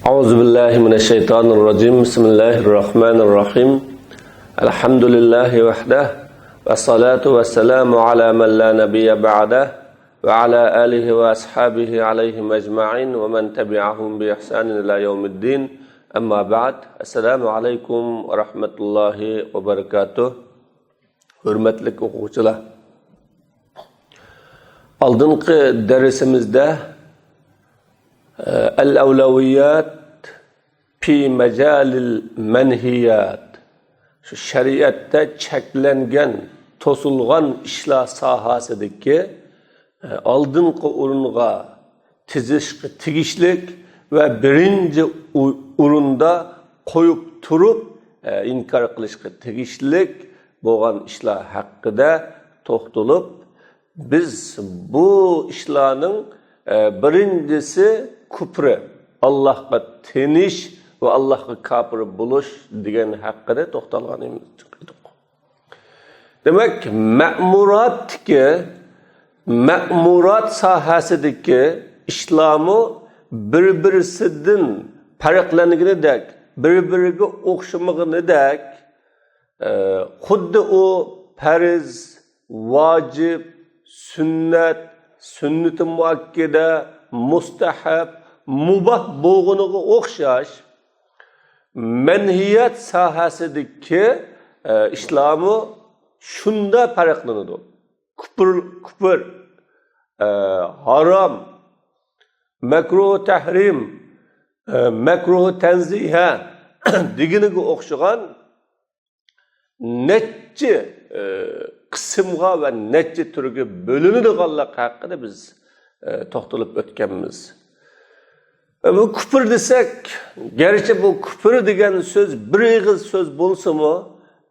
Euzubillahimineşşeytanirracim. Bismillahirrahmanirrahim. Elhamdülillahi vahdah. Ve salatu ve selamu ala men la nebiyye ba'dah. Ve ala alihi ve ashabihi aleyhim ecma'in. Ve men tebi'ahum bi ihsanin ila yevmiddin. Amma ba'd. Esselamu aleykum ve rahmetullahi ve berekatuh. Hürmetli okuvchilar. Oldingi dersimizde el-avlaviyat fi mejalil menhiyat, şu şeriatda cheklangan, to'silgan ishlar sohasidagi oldingi o'ringa tizishga tegishlik va birinchi o'rinda qo'yib turib inkor qilishga tegishlik bo'lgan ishlar haqida to'xtalib, biz bu ishlarning birincisi küfrü, Allah'a teniş ve Allah'a kafir buluş degan haqida to'xtalganimiz edik. Demek ma'murat sohasidagi ishlarni bir-birisidan farqlanganidek, bir-biriga o'xshamaganidek, xuddi u farz, vacib, sünnet, sünnet-i muakkede, mustahab, mubah bo'lganiga o'xshash manhiyat sohasidagi ishlarni shunda farqlanadi. Kufr, harom, makruh tahrim, makruh tanziha deganiga o'xshagan necha qismga va necha turga bo'linadiganlik haqida biz to'xtalib o'tganmiz. Bu küfür desek, gerçi bu küfür degan söz bir ig'iz söz bo'lsa-mu,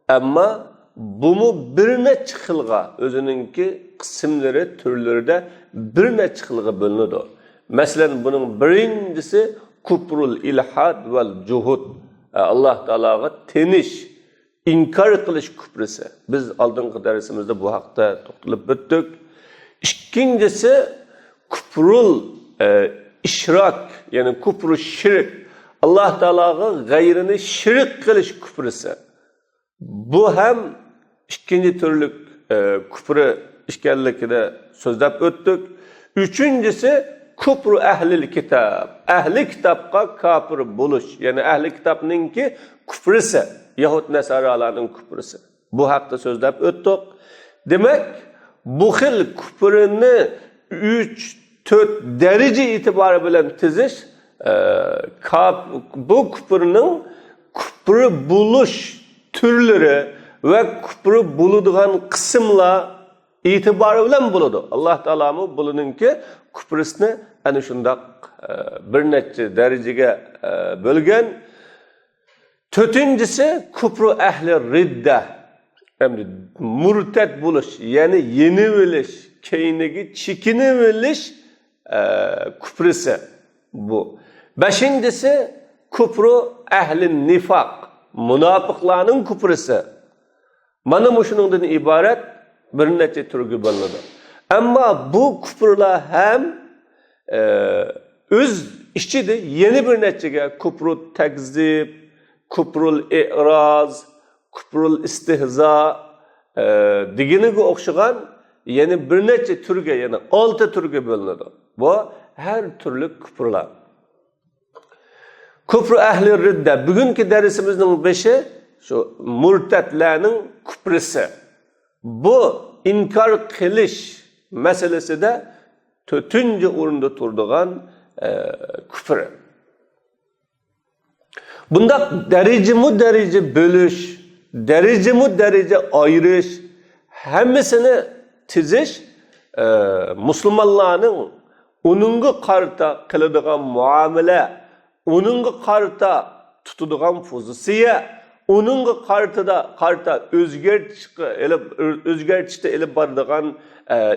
ama bunu bir necha xilga, o'zininki qismlari, turlarida bir necha xilga bo'linadi. Masalan, bunun birincisi küfrul ilhad vel juhud. Allah Teala'ga teniş, inkar qilish küfrisi. Biz oldingi darsimizda bu haqda to'xtalib o'tdik. İkincisi küfrul işrak, yani küfrü şirk. Allah Teala'ga gayrini şirk kılış küfrisi. Bu hem ikinci türlük küfrü işgallikide sözlep öttük. Üçüncüsü küfrü ehlil kitap. Ehli kitapka kafir buluş. Yani ehli kitabınınki küfrisi. Yahut Nesaralarının küfrisi. Bu hakta sözlep öttük. Demek bu xil küfrünü 3-4 derece itibarı bilen tiziş, bu küfrünün küfrü buluş türleri ve küfrü buluduğun kısımla itibarı bilen buludu. Allah Teala'mı bulunun ki küfrüsünü yani şunda bir neçe dereceye bölgen. Dördüncüsü küfrü ehli ridde. Yani murtet buluş, yani yeni biliş, keynegi çikini biliş küfrisi bu. Beşincisi küfrü ehli nifak, münafıkların küfrisi. Mana şunundan ibaret bir neçe türlü bölünür. Ama bu küfürler hem öz içinde yeni bir neçege küfrü tekzib, küfrül i'raz, küfrül istihza diginiga o'xshagan yani bir necha turga, yani 6 turga bo'linadi. Bu her türlü küfürler. Küfr ehli ridda. Bugungi darsimizning 5'i şu murtatlarning küfrisi. Bu inkar qilish masalasida 4-chi o'rinda turadigan küfür. Bunda derece bölüş, derece ayırış, hemmisini tiziş, Müslümanların onunla qarta qiladigan muamele, onunla qarta tutadigan pozisiya, onunla qarta özgertishda elib boradigan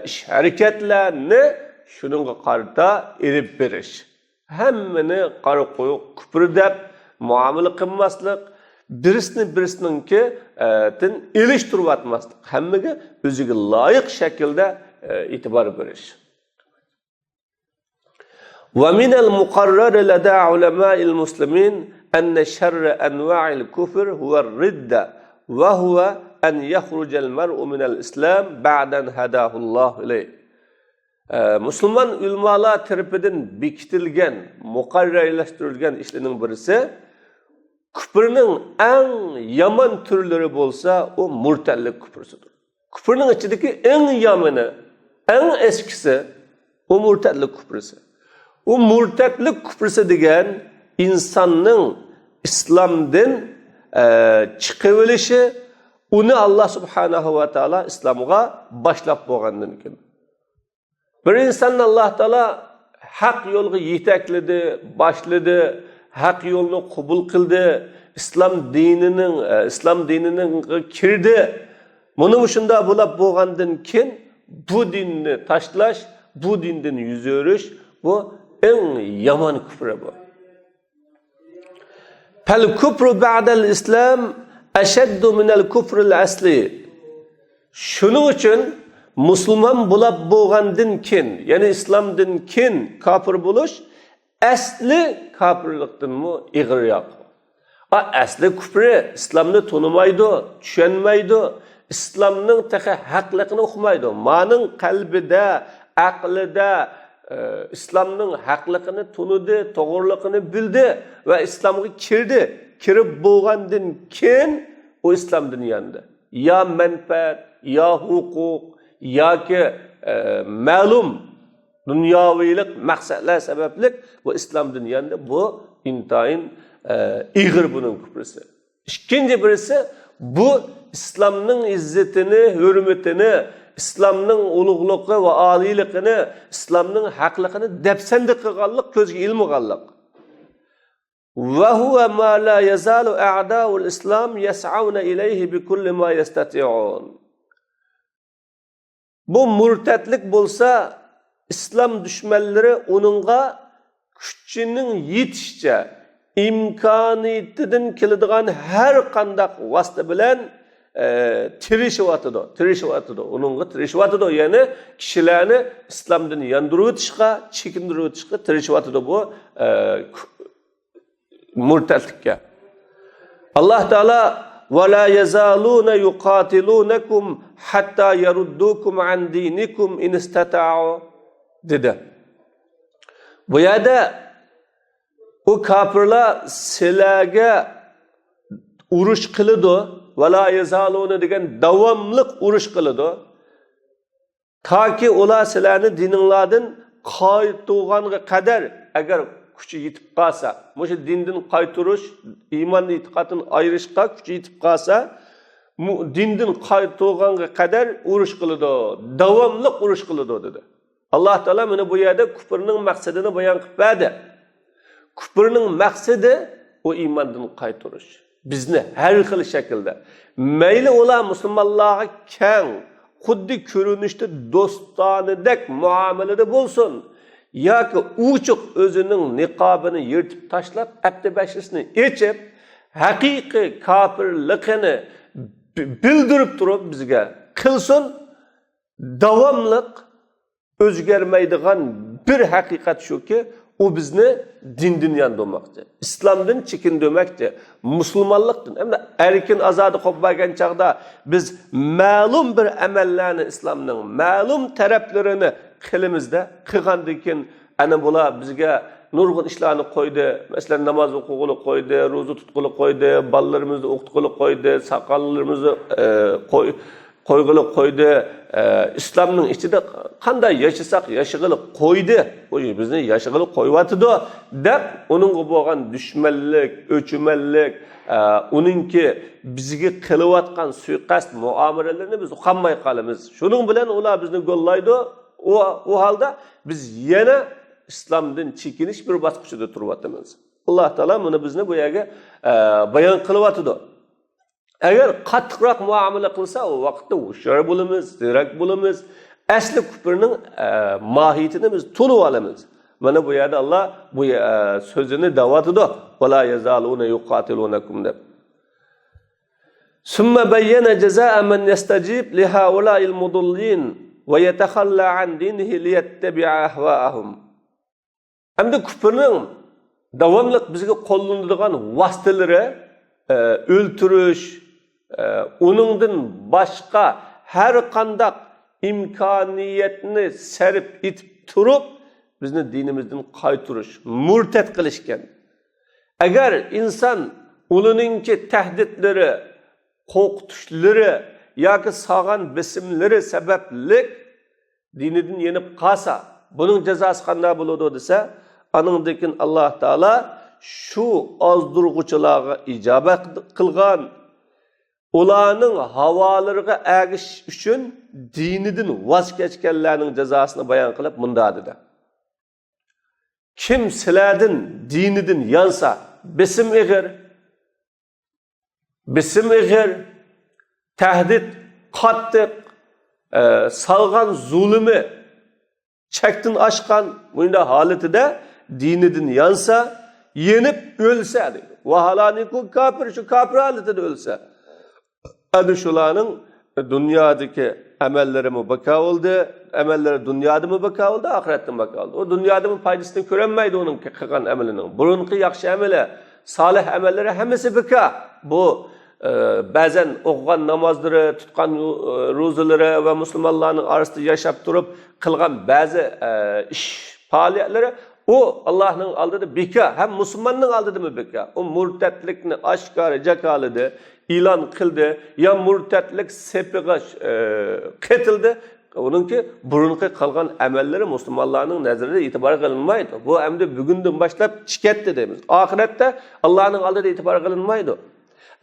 ish hareketlarni shuningga qarta elib berish. Hammani qara qo'yib küfr deb muamele qilmaslik, birisininki ilishtirib atmaslik, hammaga o'ziga loyiq shaklda e'tibor berish. وَمِنَ الْمُقَرَّرِ لَدَى عُلَمَاءِ الْمُسْلِمِينَ أَنَّ شَرَّ أَنْوَاعِ الْكُفْرِ هُوَ الرِّدَّةُ وَهُوَ أَنْ يَخْرُجَ الْمَرْءُ مِنَ الْإِسْلَامِ بَعْدَ أَنْ هَدَاهُ اللّٰهُ إِلَيْهِ. Müslüman ulamalar tarafından bekitilgen, mukarrarlaştırılgan işlerinin birisi, küfrünün en yaman türleri bolsa o murtellik küfrüsüdür. Küfrünün içindeki en yamanı, en eskisi o murtellik küfrüsü. O murtellik küfrüsü degen insanın İslam'dan çıkıvılışı, onu Allah subhanahu wa ta'ala İslam'a başlap boğandan kim. Bir insan Allah Teala hak yolga yetekledi, başladı, hak yolunu kabul kıldı, İslam dininin kirdi. Bunu şunda bulap boğandan kim bu dinni taşlaş, bu dinden yüz örüş, bu en yaman küfür bu. Fel küfrü ba'del İslam eşeddu minel küfrül asli. Şunun için Müslüman bulap boğandın kin, yani İslam'dın kin kafir buluş, asli kafirlikten mu iğir yok. Asli küfrü İslam'ını tanımaydı, düşünmeydi, İslam'nın tek haklıkını okumaydı. Manın kalbide, aklida, İslam'nın haklıkını tanıdı, doğruluğunu bildi ve İslam'a kirdi. Kirip boğandın kin, o İslam'dın yanında. Ya menfaat, ya hukuk, ya ki ma'lum dünyavilik maksatlar sebeplik bu İslam dünyasında bu intayın iğir bunun küfrüsü. İkinci birisi bu İslam'ın izzetini, hürmetini, İslam'ın uluğluğu ve alilikini, İslam'ın haklıkını depsendi kıgallık, közge ilmi kallık. Ve huve ma la yezalu a'da'ul İslam yes'avne ileyhi bi kulli ma yestati'un. Bu murtetlik bolsa İslam düşmanları onunla küçünün yetişçe imkaniyetinden kiladigan her kandak vasıta bilen tirişivatıdı. Onunla tirişivatıdı. Yani kişilerini İslam'dan yandırıvıtışka, çekindirıvıtışka tirişivatıdı bu murtetlikке. Allah Teala وَلَا يَزَالُونَ يُقَاتِلُونَكُمْ حَتَّى يَرُدُّوكُمْ عَنْ دِينِكُمْ اِنْ اسْتَطَاعُوا dedi. Bu yerde o kafirler silahga uruş kılıdı. وَلَا يَزَالُونَ degen davamlık uruş kılıdı. Ta ki ola silahını dinlerden kayıttuğanı kadar eğer küçü yetip kalsa, muşu dindin kaytırış, iman itikadın ayrışka küçü yetip kalsa, dindin kaytırğanğa kadar uruş kılıdı, davamlık uruş kılıdı dedi. Allah Teala bunu bu yerde küfrünün maksadını bayan kıpbedi. Küfrünün maksadı o imandan kaytırış. Bizni her xil şekilde. Meyli ola Müslümanlığa keng, xuddi körünüşte dostanedek muamelede bolsun. Ya ki uçuk özünün niqabını yırtıp taşlap, abdebeşisini içip, hakiki kafirlikini bildirip durup bizge kılsın, davamlık özgermeydiğen bir hakikat şu ki, o bizni dindin yandımakçı, İslam'dan çekindömekçi, Müslümanlıktan. Hem de erkin azadı kopbayken çağda biz ma'lum bir emellerini İslam'ın, ma'lum taraflarını kılimizde kıgandıkken ana bula bizge nurgun işlerini koydu. Mesela namaz okulu koydu, rozu tutkulu koydu, ballarımızı oktukulu koydu, sakallarımızı koygulu koydu. İslam'ın içinde kanday yaşasak yaşıgılı koydu. O bizni yaşıgılı koyvatıdı. Dep onun boğan düşmellik, öçümellik, onunki bizge kılıvatkan suikast muamelelerini biz ukanmay kalımız. Şunun bilen ola bizni gollaydı. O halde biz yine İslam'dan çekiniş bir baskıçıda turvatımız. Allah Teala bunu bizni bu yerge bayan kılıvatıdı. Eğer katıkrak muamele kılsa o vakitte uşar bulumuz, zirak bulumuz, asli küfrünün mahiyetini biz tunuvalımız. Bana bu yerde Allah bu sözünü davatıdı. وَلَا يَزَالُونَ يُقَاتِلُونَكُمْ de. ثُمَّ بَيَّنَ جَزَاءَ مَنْ يَسْتَجِيبْ لِهَاُولَٰئِ الْمُضُلِّينَ وَيَتَخَلَّى عَنْ دِينِهِ لِيَتَّبِعَ أَهْوَاءَهُمْ. Hem de küfrünün davamlıq bizge kollanılan vasıtaları öldürüş, onundan başka her kandak imkaniyetini serip itip turup bizni dinimizden qaytırış, murtet kılışken. Eğer insan onunki tehditleri, korkutuşları yoki sağan besimleri sebeplik dinidan yenip qalsa, bunun cezası qanday bo'ladi desa, anındakin Allah Taala şu azdırğuçılarga icabet kılgan, ularning havalarga ergish uchun dinidan voz kechganlarning jazosini bayon qilib munda dedi. Kim sizlardan dinidan yansa, bisim ig'ir, tahdid, qattiq, salgan zulmü, çektin aşkan bunda haletide dinidan yansa, yenip ölse dedi. Vahalaniku kafir, şu kafir haletide ölse. Adı şulanın dünyadaki emelleri mi baka oldu, emelleri dünyada mı baka oldu, ahirette mi baka oldu. O dünyada mı faydasını göremeydi onun kıkan emelinin. Burunki yakşı emeli, salih emelleri hemisi baka. Bu bazen okugan namazları, tutkan ruzuları ve Müslümanların arasında yaşap durup kılgan bazı iş faaliyetleri o Allah'ın aldığı beka, hem Müslümanın aldığı mı beka? O murtetlikini aşkarı cakalıdı, ilan kıldı, ya murtetlik sepiga ketildi. Onunki burunki kalgan emelleri Müslümanların nazarında itibar kılınmaydı. Bu emde bugünden başlayıp çiketti deyimiz. Ahirette Allah'ın aldığı itibar kılınmaydı.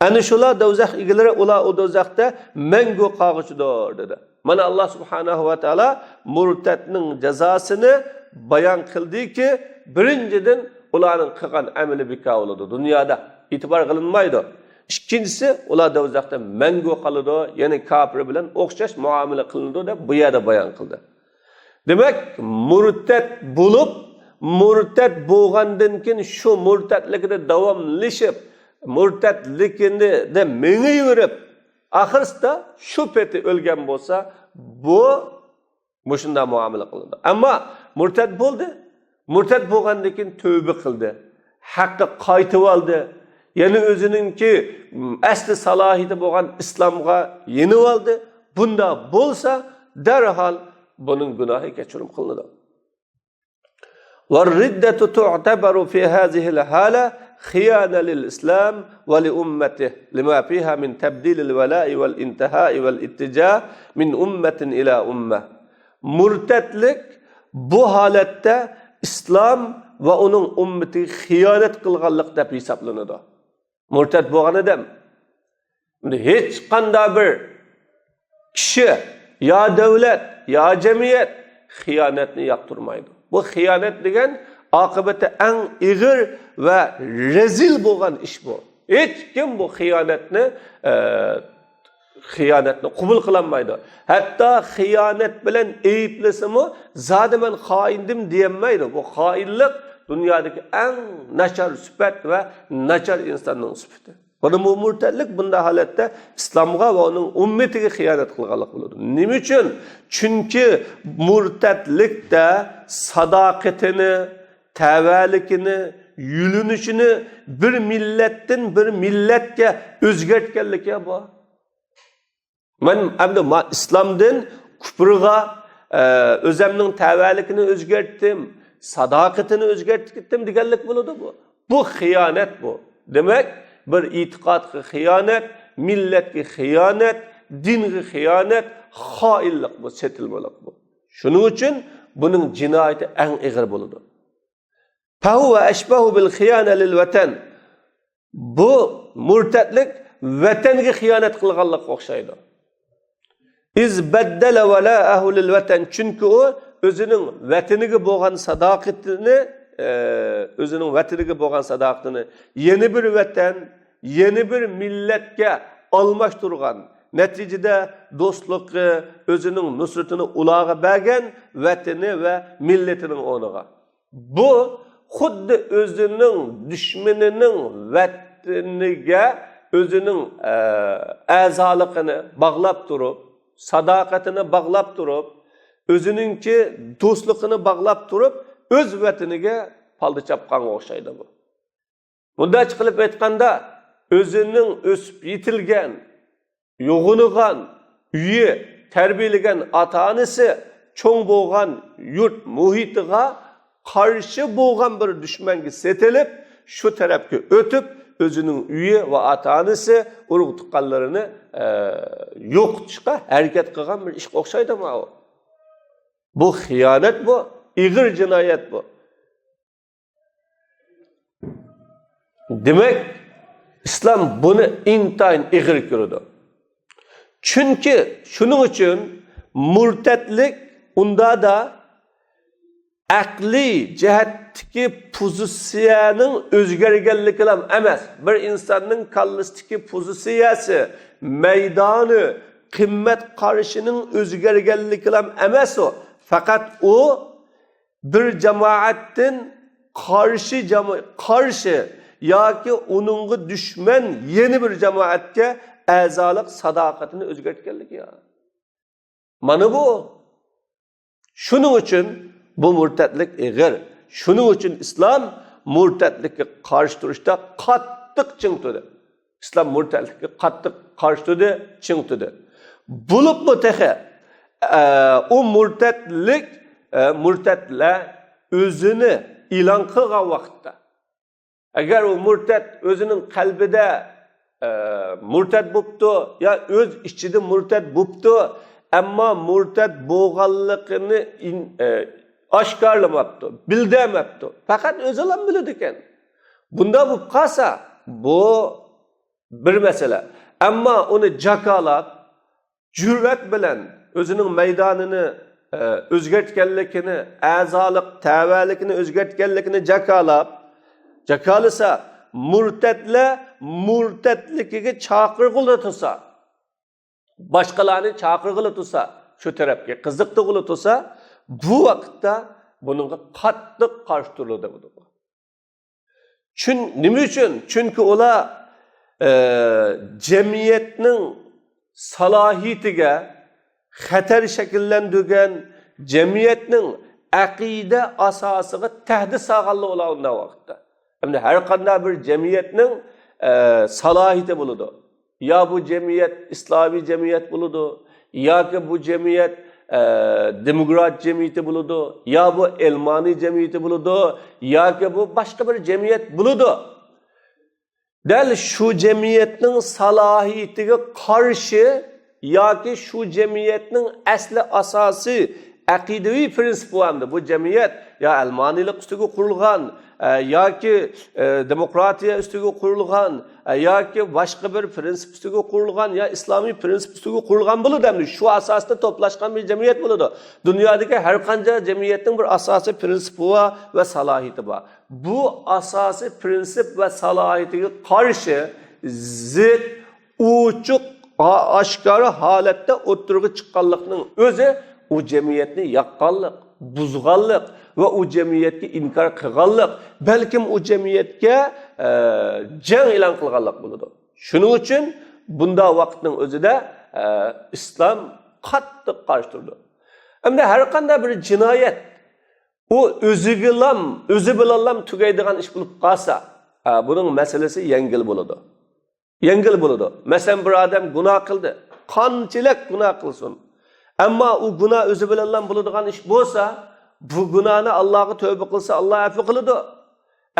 Ani şular dozaq egileri ular o dozaqda mengu qağıçıdır dedi. Mana Allah subhanahu ve taala murtetning cezasını bayan kıldı ki birinciden ularning qilgan ameli beka oldu. Dünyada itibar kılınmaydı. İkincisi ular dozaqda mengu qalıdı. Yani kafir bilen o'xshash muamele kılındı da bu yerda bayan kıldı. Demek murtet bulup murtet bo'lgandan keyin şu murtetlikde davomlashib murtetlikini de mengiyverip ahirda şu peti ölgen bolsa bu şunda muamele kılındı. Ama murtet bo'ldi. Murtet bo'lgandan keyin tövbe kıldı. Haqqı qaytib oldu. Yani özününki asli salahiyeti bo'lgan İslamga yenib oldu. Bunda bolsa derhal bunun günahı kechirim kılındı. وَالرِّدَّةُ تُعْتَبَرُ فِي هَذِهِ الْحَالَةِ خِيَانَةً لِلْإِسْلَامِ وَلِأُمَّتِهِ لِمَا فِيهَا مِنْ تَبْدِيلِ الْوَلَاءِ وَالْاِنْتِهَاءِ وَالْاِتِّجَاءِ مِنْ أُمَّةٍ إِلَى أُمَّةٍ. Murtetlik bu halette İslam ve onun ümmeti hıyanet kılganlık dep hesaplanıdı. Murtet bo'lgan adam hech qanday bir kishi ya devlet ya cemiyet hıyanetni yaptırmaydı. Bu hıyanet degan akıbeti en ig'ir ve rezil bo'lgan ish bu. Hech kim bu hıyanetni qabul qilolmaydi. Hatta hıyanet bilan eyiblisimi zodi men xoindim diyolmaydi. Bu xoinlik dünyadaki en nachar sifat ve nachar insonning sifati. Buni murtetlik bunda halette İslamga ve onun ümmetiga hıyanet qilganlik bo'ladi. Nima uchun? Chunki murtetlikda sadaqatini, tavallikini, yülünüşünü bir milletten bir milletke o'zgartganligi bu. Men endi İslamdan küfrga o'zimning tavallikini o'zgartdim, sadaqatini o'zgartdim deganlik bo'ladi bu. Bu xiyonet bu. Demek bir itiqadga xiyonet, milletga xiyonet, dinga xiyonet, xoinlik bu, setilmolik bu. Shuning uchun buning jinoyati eng ig'ir bo'ladi. Fahuva ashbahu bil xiyana lil vatan. Bu murtatlik vatanga xiyonet qilganlikka o'xshaydi. İz baddala wala'ahu lil vatan. Chunki u o'zining vataniga bo'lgan sadoqatini, o'zining vataniga bo'lgan sadoqatini yeni bir vatan, yeni bir milletga almashtirgan, neticede dostluqı, özünün nusratını ulağa bergen vatani ve milletinin onuğa. Bu xuddi özünün düşmanının vataniga özünün azalıqını bağlap durup, sadaqatini bağlap durup, özününki dostluqını bağlap durup, öz vataniga paldı çapqanga o'xshaydi bu. Bunday qilib aytganda, o'zining o'sib yetilgan, yo'g'inigan, uyi tarbiyalagan ota-onasi cho'ng bo'lgan yurt muhitiga qarshi bo'lgan bir dushmanga setilib, shu tarafga o'tib, o'zining uyi va ota-onasi urug' tuqqanlarini yo'qotishga harakat qilgan bir ishga o'xshaydi bu. Bu xiyonat bu, ig'ir jinoyat bu. Demek İslam bunu intayin ig'ir ko'rdi. Chunki shuning uchun murtadlik unda da aqliy jihatdagi pozitsiyaning o'zgarganligi bilan emas. Bir insonning kallasidagi pozitsiyasi, maydoni, qimmat qarashining o'zgarganligi bilan emas o. Faqat o bir jamoatdan qarshi yoki uningga dushman yeni bir jamoatga a'zolik sadoqatini o'zgartganligi ya. Mana bu. Shuning uchun bu murtadlik ig'ir. Shuning uchun islom murtadlikka qarshi turishda qattiq ching turdi. Islom murtadlikka qattiq qarshi turdi, ching turdi. Bo'lib mutaha o murtadlar o'zini e'lon qilgan vaqtda agar u murtad o'zining qalbida murtad bo'pti ya o'z ichida murtad bo'pti, ammo murtad bo'lganligini oshkorlamabdi, bildirmabdi. Faqat o'zi ham biladi ekan. Bunda bu qasa bu bir masala. Ammo uni jakolab, jur'at bilan o'zining maydonini o'zgartganligini, a'zolik, tavalikini o'zgartganligini jakolasa murtadlar murtadligiga chaqirg'ili tursa, boshqalarni chaqirg'ili tursa, shu tarafga qiziqtirg'ili tursa, bu vaqtda buningga qattiq qarshi turiladi bu. Nima uchun? Chunki ular jamiyatning salohiyatiga xatar shakllantirgan, jamiyatning aqida asosiga tahdid solganlar ular unda vaqtda. Endi har qanday bir jamiyatning salohiyati bo'ladi. Ya bu jamiyat islomiy jamiyat bo'ladi, yoki bu jamiyat demokrat jamiyati bo'ladi, ya bu elmoniy jamiyati bo'ladi, yoki bu boshqa bir jamiyat bo'ladi. Dal shu jamiyatning salohiyatiga qarshi yoki shu jamiyatning asli asosiy aqidaviy prinsipi hamda bu jamiyat ya almaniylik ustiga qurilgan yoki demokratiya ustiga qurilgan yoki boshqa bir prinsip ustiga qurilgan ya islomiy prinsip ustiga qurilgan bo'ladi. Shu asosda to'plashgan bir jamiyat bo'ladi. Dunyodagi har qancha jamiyatning bir asosiy prinsipi va salohiyati bor. Bu asosiy prinsip va salohiyatiga qarshi zid uchuq oshkora holatda o'tirg'i chiqqanlikning o'zi u jamiyatni yaqqanlik, buzg'anlik va u jamiyatga inkor qilganlik, balkim u jamiyatga jang e'lon qilganlik bo'ladi. Shuning uchun bunda vaqtning o'zida islom qattiq qarshi turdi. Endi har qanday bir jinoyat u o'zi bilan tugaydigan ish bo'lib qolsa, buning masalasi yengil bo'ladi. Yengil bo'ladi. Masalan, bir odam gunoh qildi, qanchalik gunoh qilsin, ammo u gunoh o'zi bilan bo'ladigan ish bo'lsa, bu gunohni Allohga tövbe qilsa, Alloh afv qiladi.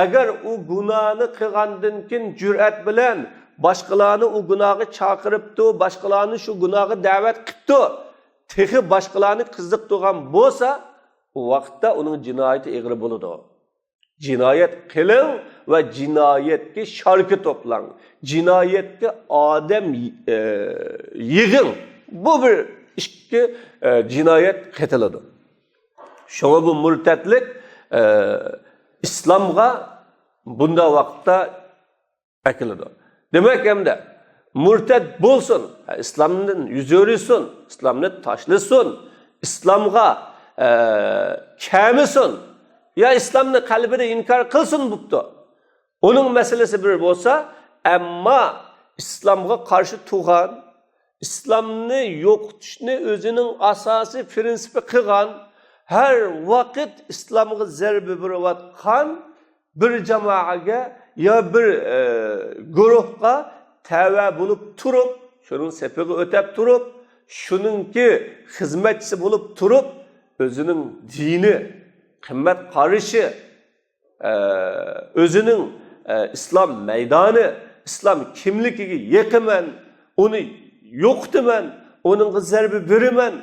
Agar u gunohni qilgandan keyin jur'at bilan boshqalarni u gunohga chaqiribdi, boshqalarni shu gunohga da'vat qilibdi, texi boshqalarni qiziqtirgan bo'lsa, u vaqtda uning jinoyati ig'ir bo'ladi. Jinoyat qiling va jinoyatga sharki to'plang. Jinoyatga odam yig'ing. Bu bir ishga jinoyat qitiladi. Shunga bu murtadlik islomga bunda vaqtda akiladi. Demak hamda murtad bo'lsin, islomdan yuz o'rsin, islomni tashlasin, islomga kamisin, ya islomni qalbida inkor qilsin bo'pti. Uning masalasi bir bo'lsa, ammo islomga qarshi turgan, islomni yo'qotishni o'zining asosiy prinsipi qilgan, her vakit İslam'a zarbe berayotgan bir jamoaga yo bir guruhga tava bo'lib turib, shuning sepiga o'tab turib, shuningki xizmatchisi bo'lib turib, o'zining dini, qimmat qarishi, o'zining islom maydoni, islom kimligiga yaqinman, uni yo'qtiman, onunga zarbe beraman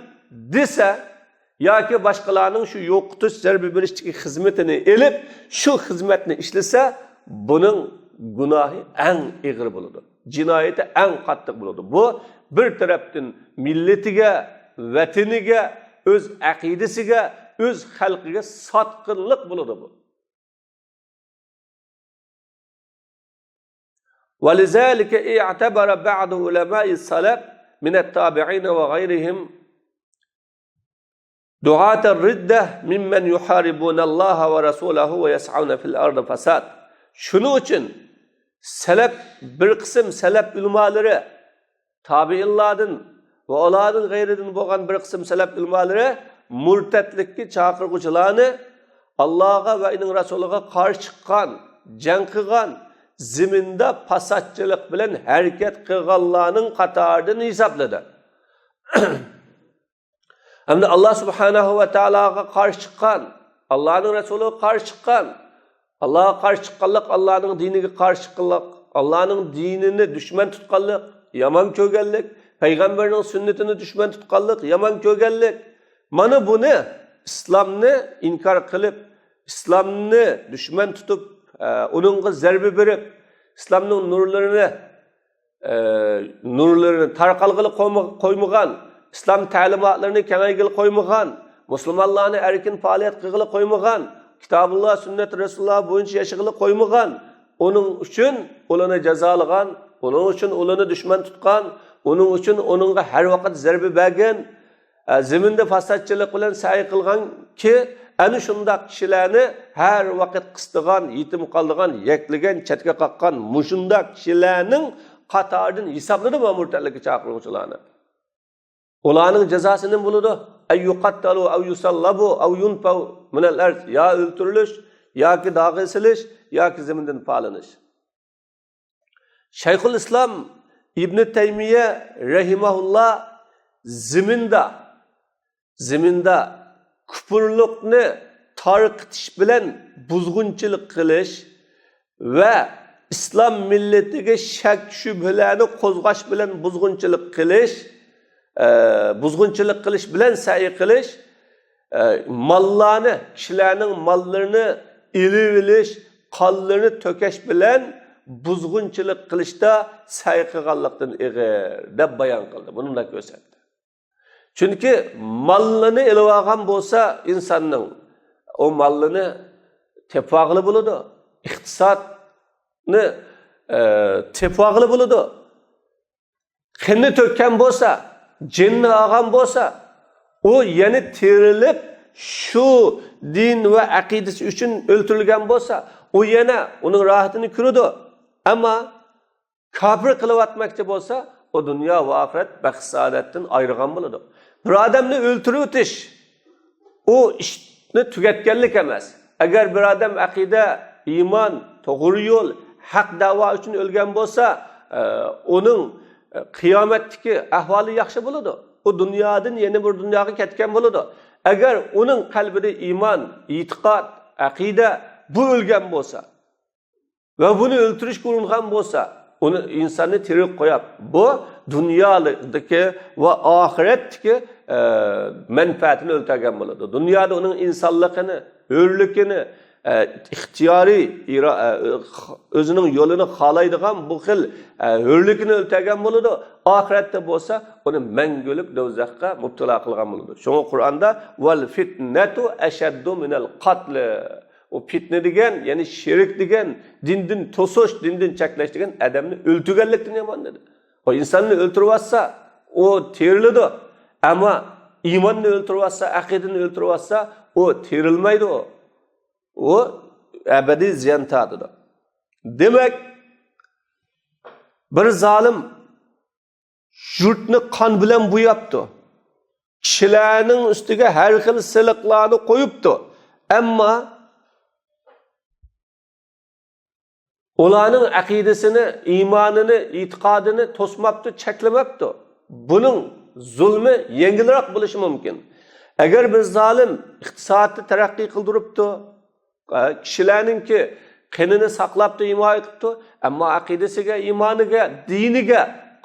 desa, yoki boshqalarning shu yo'qitish, zarbe berishdagi xizmatini elib, shu xizmatni ishlasa, buning gunohi eng ig'ir bo'ladi. Jinoyati eng qattiq bo'ladi. Bu bir tarafdan millatiga, vataniga, o'z aqidasiga, o'z xalqiga sotqinlik bo'ladi bu. وَلِذَلِكَ اِعْتَبَرَ بَعْضُ عُلَمَاءِ السَّلَفِ مِنَ التَّابِعِينَ وَغَيْرِهِمْ دُعَاةَ الرِّدَّةِ مِمَّنْ يُحَارِبُونَ اللّٰهَ وَرَسُولَهُ وَيَسْعَوْنَ فِي الْأَرْضِ فَسَادٍ. Şunun için bir kısım selef ulamaları, tabiinlardan ve onlardan gayriden bo'lgan bir kısım selef ulamaları murtatlikka chaqiruvchilarni Allah'a ve inin Resulü'ne karşı çıkan, jang qilgan, ziminda fasodchilik bilan harakat qilganlarning qatoridan hisobladi. Hamda Allah subhanahu ve Teala'ga karşı çıkan, Allah'ın Resulü'ne karşı çıkan, Allah'a karşı çıkanlık, Allah'ın dinine karşı çıkanlık, Allah'ın dinini düşman tutkanlık, yaman kögellik, Peygamberinin sünnetini düşman tutkanlık, yaman kögellik. Mana bunu, İslam'ını inkar kılıp, İslam'ını düşman tutup, onunla zarbe berip, İslam'ın nurlarını tarqalgılı koymagan, İslam ta'limatlarini kengaygılı koymagan, Müslümanlarni erkin faaliyet qilgılı koymagan, Kitabullah, sünnet Resulullah boyunca yaşıgılı koymagan, onun için olanı cezalagan, onun için olanı düşman tutkan, onun için onunla her vakit zarbe bergen, zeminde fasatçılık bilen sa'i qilgan ki, ana shundaq kishilarni har vaqt qistigan, yetim qoldigan, yakligan, chetga qaqqan mushundaq kishilarning qatoridan hisobladi murtatlikka chaqiruvchilarni. Ularning jazosi nima bo'ladi? Ay yuqattalu aw yusallabu aw yunfau min al-ard, ya o'ltirilish, yoki dog'i silish, yoki zamindan palinish. Shayxul Islom İbn Taymiye rahimahullah ziminda küpürlükni tarqitish bilan buzg'unchilik qilish va islom millatiga shak shubhalarni qo'zg'ash bilan buzg'unchilik qilish bilan sa'i qilish, mallarni, kishilarning mollarini ilib olish, qonlarini to'kash bilan buzg'unchilik qilishda sa'i qilganlikdan ig'ir deb bayon qildi. Buni bunday ko'rsatdi. Çünkü mallını elib olgan bo'lsa, insonning o mallını tepvaqlı bo'ladi, iqtisodni tepvaqlı bo'ladi. Qinni to'kkan bo'lsa, jinni olgan bo'lsa, o yana terilib shu din va aqidasi uchun o'ltirilgan bo'lsa, o yana uning rohatini ko'radi. Ammo kafir qilib atmoqchi bo'lsa, o dunyo va oxirat baxt saodatdan ayirgan bo'ladi. Bir adamni o'ltirib o'tish o ishni tugatganlik emas. Agar bir odam aqida, iymon, to'g'ri yo'l, haq da'vo uchun o'lgan bo'lsa, uning qiyomatdagi ahvoli yaxshi bo'ladi. O dunyodan yana bir dunyoga ketgan bo'ladi. Agar uning qalbida iymon, e'tiqod, aqida bu o'lgan bo'lsa va buni o'ltirishga uringan bo'lsa, onu insanı tirik koyup, bu dünyadaki ve ahiretteki menfaatini öltergen buladı. Dünyada onun insanlıkını, hürlükünü, ihtiyari, özünün yolunu halaydıgan bu xil hürlükünü öltergen buladı. Ahirette bolsa, onu mengülük dövzakka mubtila kılgan buladı. Şunu Kur'an'da vel fitnetu eşeddu minel katli. O fitne degen, yani şirik degen, dindin tosuş, dindin çekleş degen adamını öldürgenlikten yaman dedi. O insanını öldürüyorsa o terilidi. Ama imanını öldürüyorsa, akidini öldürüyorsa o terilmeydi o. O ebedi ziyan tadıdı. Demek bir zalim yurtni kan bilen bu yaptı. kishilarning ustiga har xil siliqlarni qo'yibdi. Ammo ularning aqidasini, iymonini, e'tiqodini to'smabdi, cheklamabdi. Buning zulmi yengilroq bo'lishi mumkin. Agar bir zolim iqtisodni taraqqiy qildiribdi, kishilarningki qinini saqlabdi, himoya qilibdi, ammo aqidasiga, iymoniga, diniga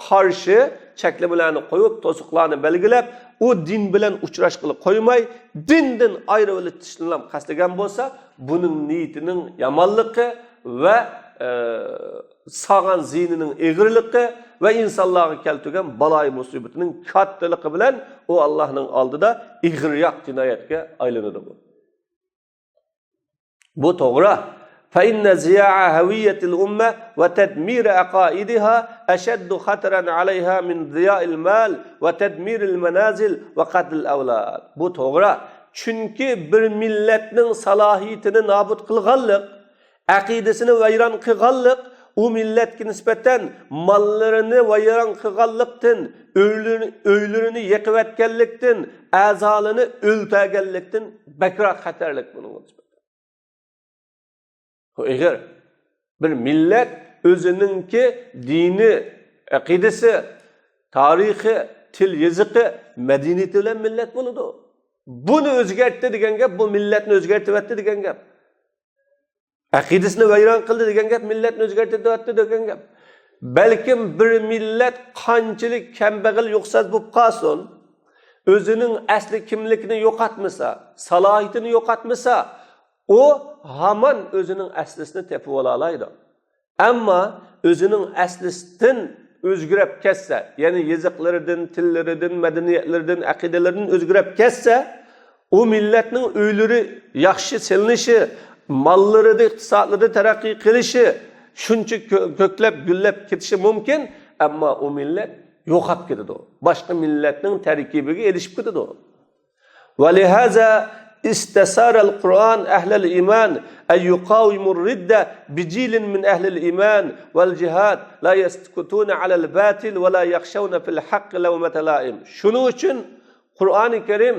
qarshi cheklamalarni qo'yib, to'siqlarni belgilab, u din bilan uchrash qilib qo'ymay, dindan ayrilishni qasdagan bo'lsa, buning niyatining yomonligi va sağan ziyninin eğirliği ve insanlığa keltirgen balay musibetinin kattaligi bilan o Allah'ın aldıda eğiryak cinayetke aylanıdı bu. Bu to'g'ri. فإن زياع هوية الأمة وتدمير عقائدها أشد خطرا عليها من ضياع المال وتدمير المنازل وقتل الأولاد. Bu to'g'ri. Çünkü bir milletning salohiyatini nobud qilganlik, aqidasini vayron qilganlik, u millatga nisbatan mollarini vayron qilganlikdan, o'ylarini yiqiyotganlikdan, a'zolarini o'ltaganlikdan bakroq xatarlik buning nisbatan. Eğer bir millet özününki dini, aqidasi, tarixi, til, yazıqı medeniyeti bilan millet bo'ladi. Bunu o'zgartdi degan gap, bu millatni o'zgartiribdi degan gap. Aqidasini vayron qildi degan gap, millatni o'zgartiribdi degan gap. Balkim bir millat qanchalik kambag'al yo'qsiz bo'lib qolsin, o'zining asli kimligini yo'qotmasa, salohiyatini yo'qotmasa, o hamon o'zining aslisini tepib olaydi. Ammo o'zining aslisidan o'zgarib ketsa, ya'ni yeziqlaridan, tillaridan, madaniyatlaridan, aqidalaridan o'zgarib ketsa, o millatning o'ylari yaxshi silinishi, mallarida, iqtisodlarida taraqqiy qilishi shuncha ko'klab, gullab ketishi mumkin, ammo o millat yo'qolib ketadi. Boshqa millatning tarkibiga erishib ketadi. Va lihaza استسار القرآن أهل الإيمان أن يقاوموا الردة بجيل من أهل الإيمان والجهاد لا يسكتون على الباطل ولا يخشون في الحق لومة لائم. Şunun için Kur'an-ı Kerim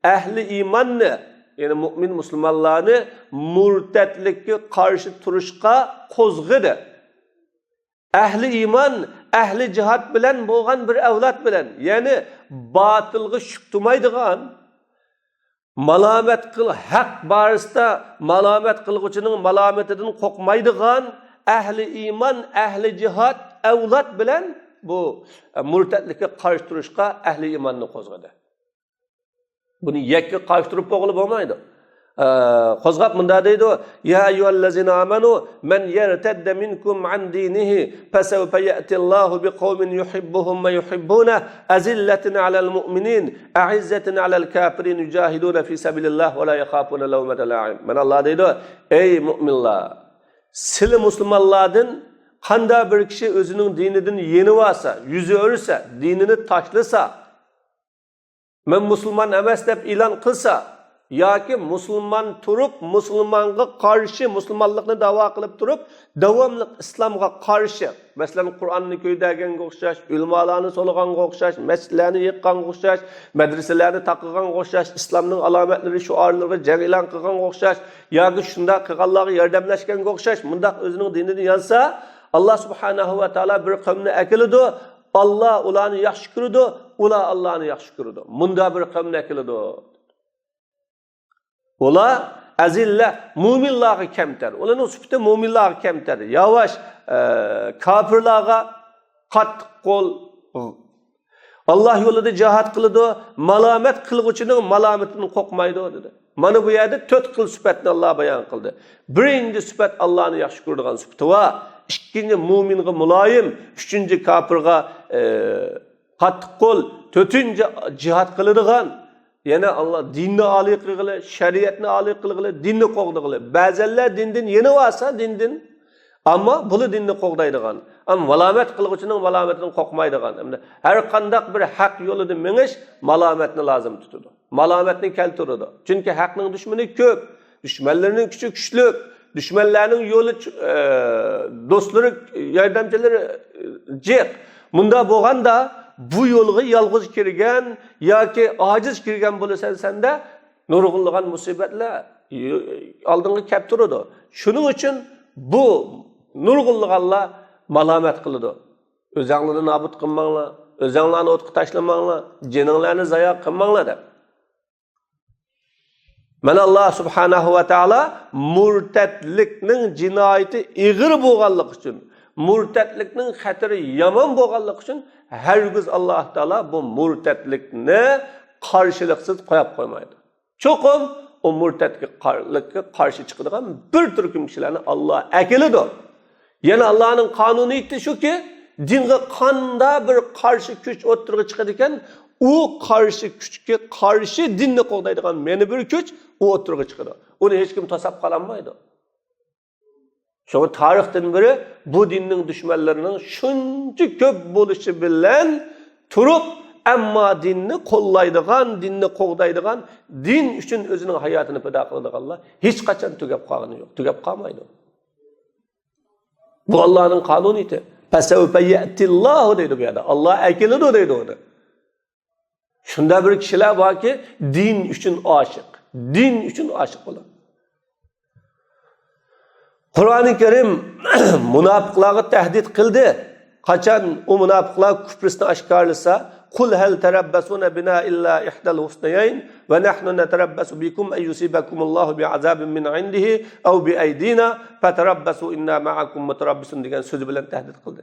ehli imanını, yani mümin Müslümanlarını murtetlikке karşı turuşqa kozgıdı. Ehli iman, ehli cihad bilen bo'lgan bir avlod bilen, yani batılgı şüktumaydigan, malamet kıl, hak barısında malamet kılgıçının malametinden kokmaydıgan ehli iman, ehli cihat, evlat bilen bu murtetlikle karıştırışka ehli imanını kozgadı. Bunu yekki karıştırıp boğulup olmaydı. Kozgap mında deydi o, ya eyyühellezine amenu men yertedde minkum an dinihi fesevfe ye'tillahu bi kavmin yuhibbuhum ve yuhibbuneh azilletin alel mu'minin a'izzetin alel kafirin yücahidune fi sebilillah ve la yekhafune levmete la'im. Men Allah deydi o, ey müminler, sili Müslümanlardan qanda bir kişi özünün dinidin yeni varsa, yüzü örse, dinini taşlısa, men Müslüman emas deb ilan qilsa, yoki musulmon turib, musulmonga qarshi, musulmonlikni da'vo qilib turib, davomli islomga qarshi, masalan Qur'onni ko'ydaganga o'xshash, ulmolarni so'laganga o'xshash, masjidlarni yiqqanga o'xshash, madrasalarni taqiganga o'xshash, islomning alomatlari, shuorlari jang e'lon qilganga o'xshash, yoki shunday qilganlarga yordamlashganga o'xshash, bundaq o'zining dinini yansa, Alloh subhanahu va taolo bir qavmni akiladi, Allah ularni yaxshi ko'radi, ular Allohni yaxshi ko'radi. Bunda bir qavmni akiladi. Ola azilla mu'minlarga kamtar. Ularning sifati mu'minlarga kamtar. Yavaş kafirlarga qattiq qo'l. Allah yo'lida jihad qiladi, malomat qilg'uchining malomatini qo'qmaydi dedi. Mana bu yerda 4 xil sifatni Alloh bayon qildi. Birinchi sifat Allohni yaxshi ko'radigan sifati va ikkinchi mu'minga muloyim, uchinchi kafirga qattiq qo'l, to'rtinchi jihad qiladigan. Yani Allah dinni âli qilg'ili, shariatni âli qilg'ili, dinni qo'g'dag'ili. Ba'zanlar dindan yeni varsa dindan, ammo buni dinni qo'g'daydigan. Am malomat qilg'uchining malomatini qo'qmaydigan. Har qandaq bir haq yo'lida menish malomatni lozim tutadi. Malomatni keltiradi. Chunki haqning dushmani ko'p, dushmanlarning kuchi kuchli, dushmanlarning yo'li do'stlari, yordamchilari jiq. Bunda bo'lganda bu yo'lga yolg'iz kirgan yoki ojiz kirgan bo'lasan, senda nurg'unlagan musibatlar oldinga kelib turadi. Shuning uchun bu nurg'unlaganlar malomat qiladi. O'zinglarni nobud qilmanglar, o'zinglarni o'tga tashlamanglar, jininglarni zayo qilmanglar deb. Mana Allah subhanahu va taala murtadlikning jinoyati ig'ir bo'lganligi uchun, murtadlikning xatari yomon bo'lganligi uchun hargiz Alloh taolo bu murtadlikni qarshiliksiz qo'yib qo'ymaydi. Cho'qim o murtadlikka qarshi chiqadigan bir turkum kishilarni Alloh akiladi. Yana Allohning qonuniyati shuki, dinga qanda bir qarshi kuch o'tirg'i chiqadi ekan, u qarshi kuchga qarshi dinni qo'g'daydigan meni bir kuch u o'tirg'i chiqadi. Uni hech kim to'sab qololmaydi. Şoň tarixdan beri bu dinning dushmanlarining shuncha ko'p bo'lishi bilan turib, ammo dinni qo'llaydigan, dinni qo'g'daydigan, din uchun o'zining hayotini fido qiladiganlar hech qachon tugab qolgani yo'q, tugab qolmaydi. Bu Allohning qonuniyati. Fasawfa ya'tillohu deydi bu yerda. Alloh akiladi deydi uni. Shunda bir kishilar borki, din uchun oshiq, din uchun oshiq bo'ladi. Qur'oni Karim munofiqlarga tahdid qildi. Qachon u munofiqlar kufrisini oshkorlasa, qul hal tarabbasuna bina illa ihdal husnayayn va nahnu natarabbasu bikum ay yusibakumullohu bi'azabin min indihi aw bi aydina fatarabbasu inna ma'akum mutarabbisun degan so'z bilan tahdid qildi.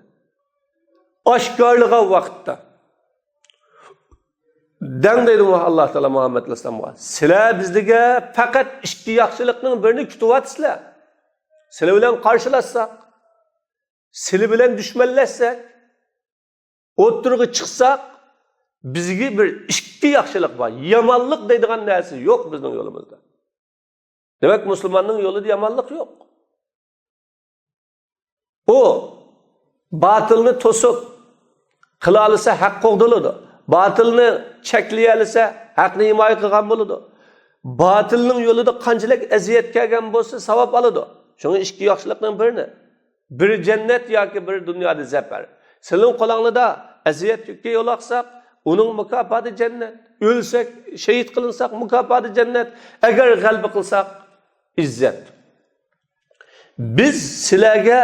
Oshkorligan vaqtda dang deydi Alloh taolo Muhammad alayhisolamga, sizlar bizga faqat ikki yaxshilikning birini kutyapsizlar. Sizlar bilan qarshilashsak, sizlar bilan dushmanlashsak, o'tirg'i chiqsak, bizga bir ikki yaxshilik bor. Yomonlik deydigan narsa yo'q bizning yo'limizda. Demak, musulmonning yo'lida yomonlik yo'q. O batilni to'sib qila olsa haq qo'g'diladi. Batilni cheklay olsa haqni himoya qilgan bo'ladi. Batilning yo'lida qanchalik aziyat kelgan bo'lsa, savob oladi. Şoňa ikki yaxshilikning birini, biri jannat yoki biri dunyoda zafar. Sizning qo'lingizda aziyat yo'kka yo'l olsak, uning mukofoti jannat. O'lsak, shahid qilinsak, mukofoti jannat. Agar g'alaba qilsak, izzat. Biz sizlarga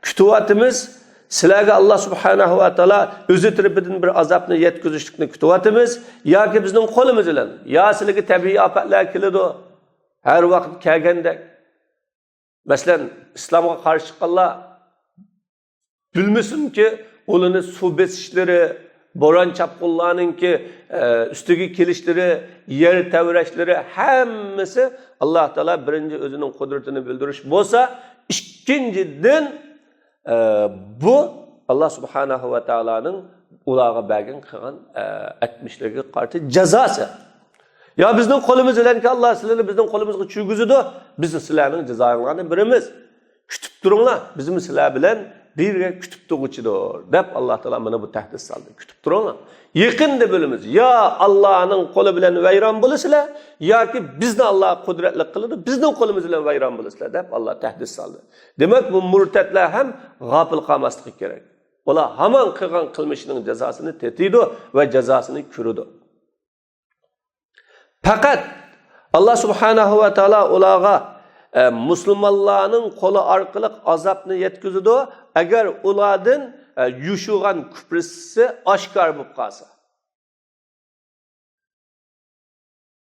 kutyapmiz, sizlarga Alloh subhanahu va taolo o'zi tarafidan bir azobni yetkazishlikni kutyapmiz, yoki bizning qo'limiz bilan, yo sizlarga tabiiy ofatlar keladi, har vaqt kelgandek. Mesela İslam'a karşı çıkanlar bilmesin ki onun su besişleri, boran çapkullarının ki üstüge kilişleri, yer tevreşleri hemmesi Allah Teala birinci özünün kudretini bildiriş bolsa, ikinciden bu Allah Subhanahu ve Teala'nın ulağa bergen kılgan etmişlerine karşı cezası. Ya bizning qo'limiz bilan ki Allah sizlarni bizning qo'limizga tushgizdi, biz sizlarning jazoinglardan birimiz. Kutib turinglar, bizim sizlar bilan birga kutib turguchidir deb Alloh taolo mana bu tahdid soldi. Kutib turinglar. Yaqinda bo'lamiz. Ya Allohning qo'li bilan vayron bo'lasizlar, yoki bizni Alloh qudratli qiladi, bizning qo'limiz bilan vayron bo'lasizlar deb Alloh tahdid soldi. Demak, bu murtadlar ham g'ofil qolmasligi kerak. Ular hamon qilgan qilmishining jazosini tetiydi va jazosini ko'radi. Fakat Allah subhanahu ve taala ularga musulmonlarning qo'li orqali azobni yetkazadi, agar ulardan yushugan kufrisi oshkor bo'lib qolsa.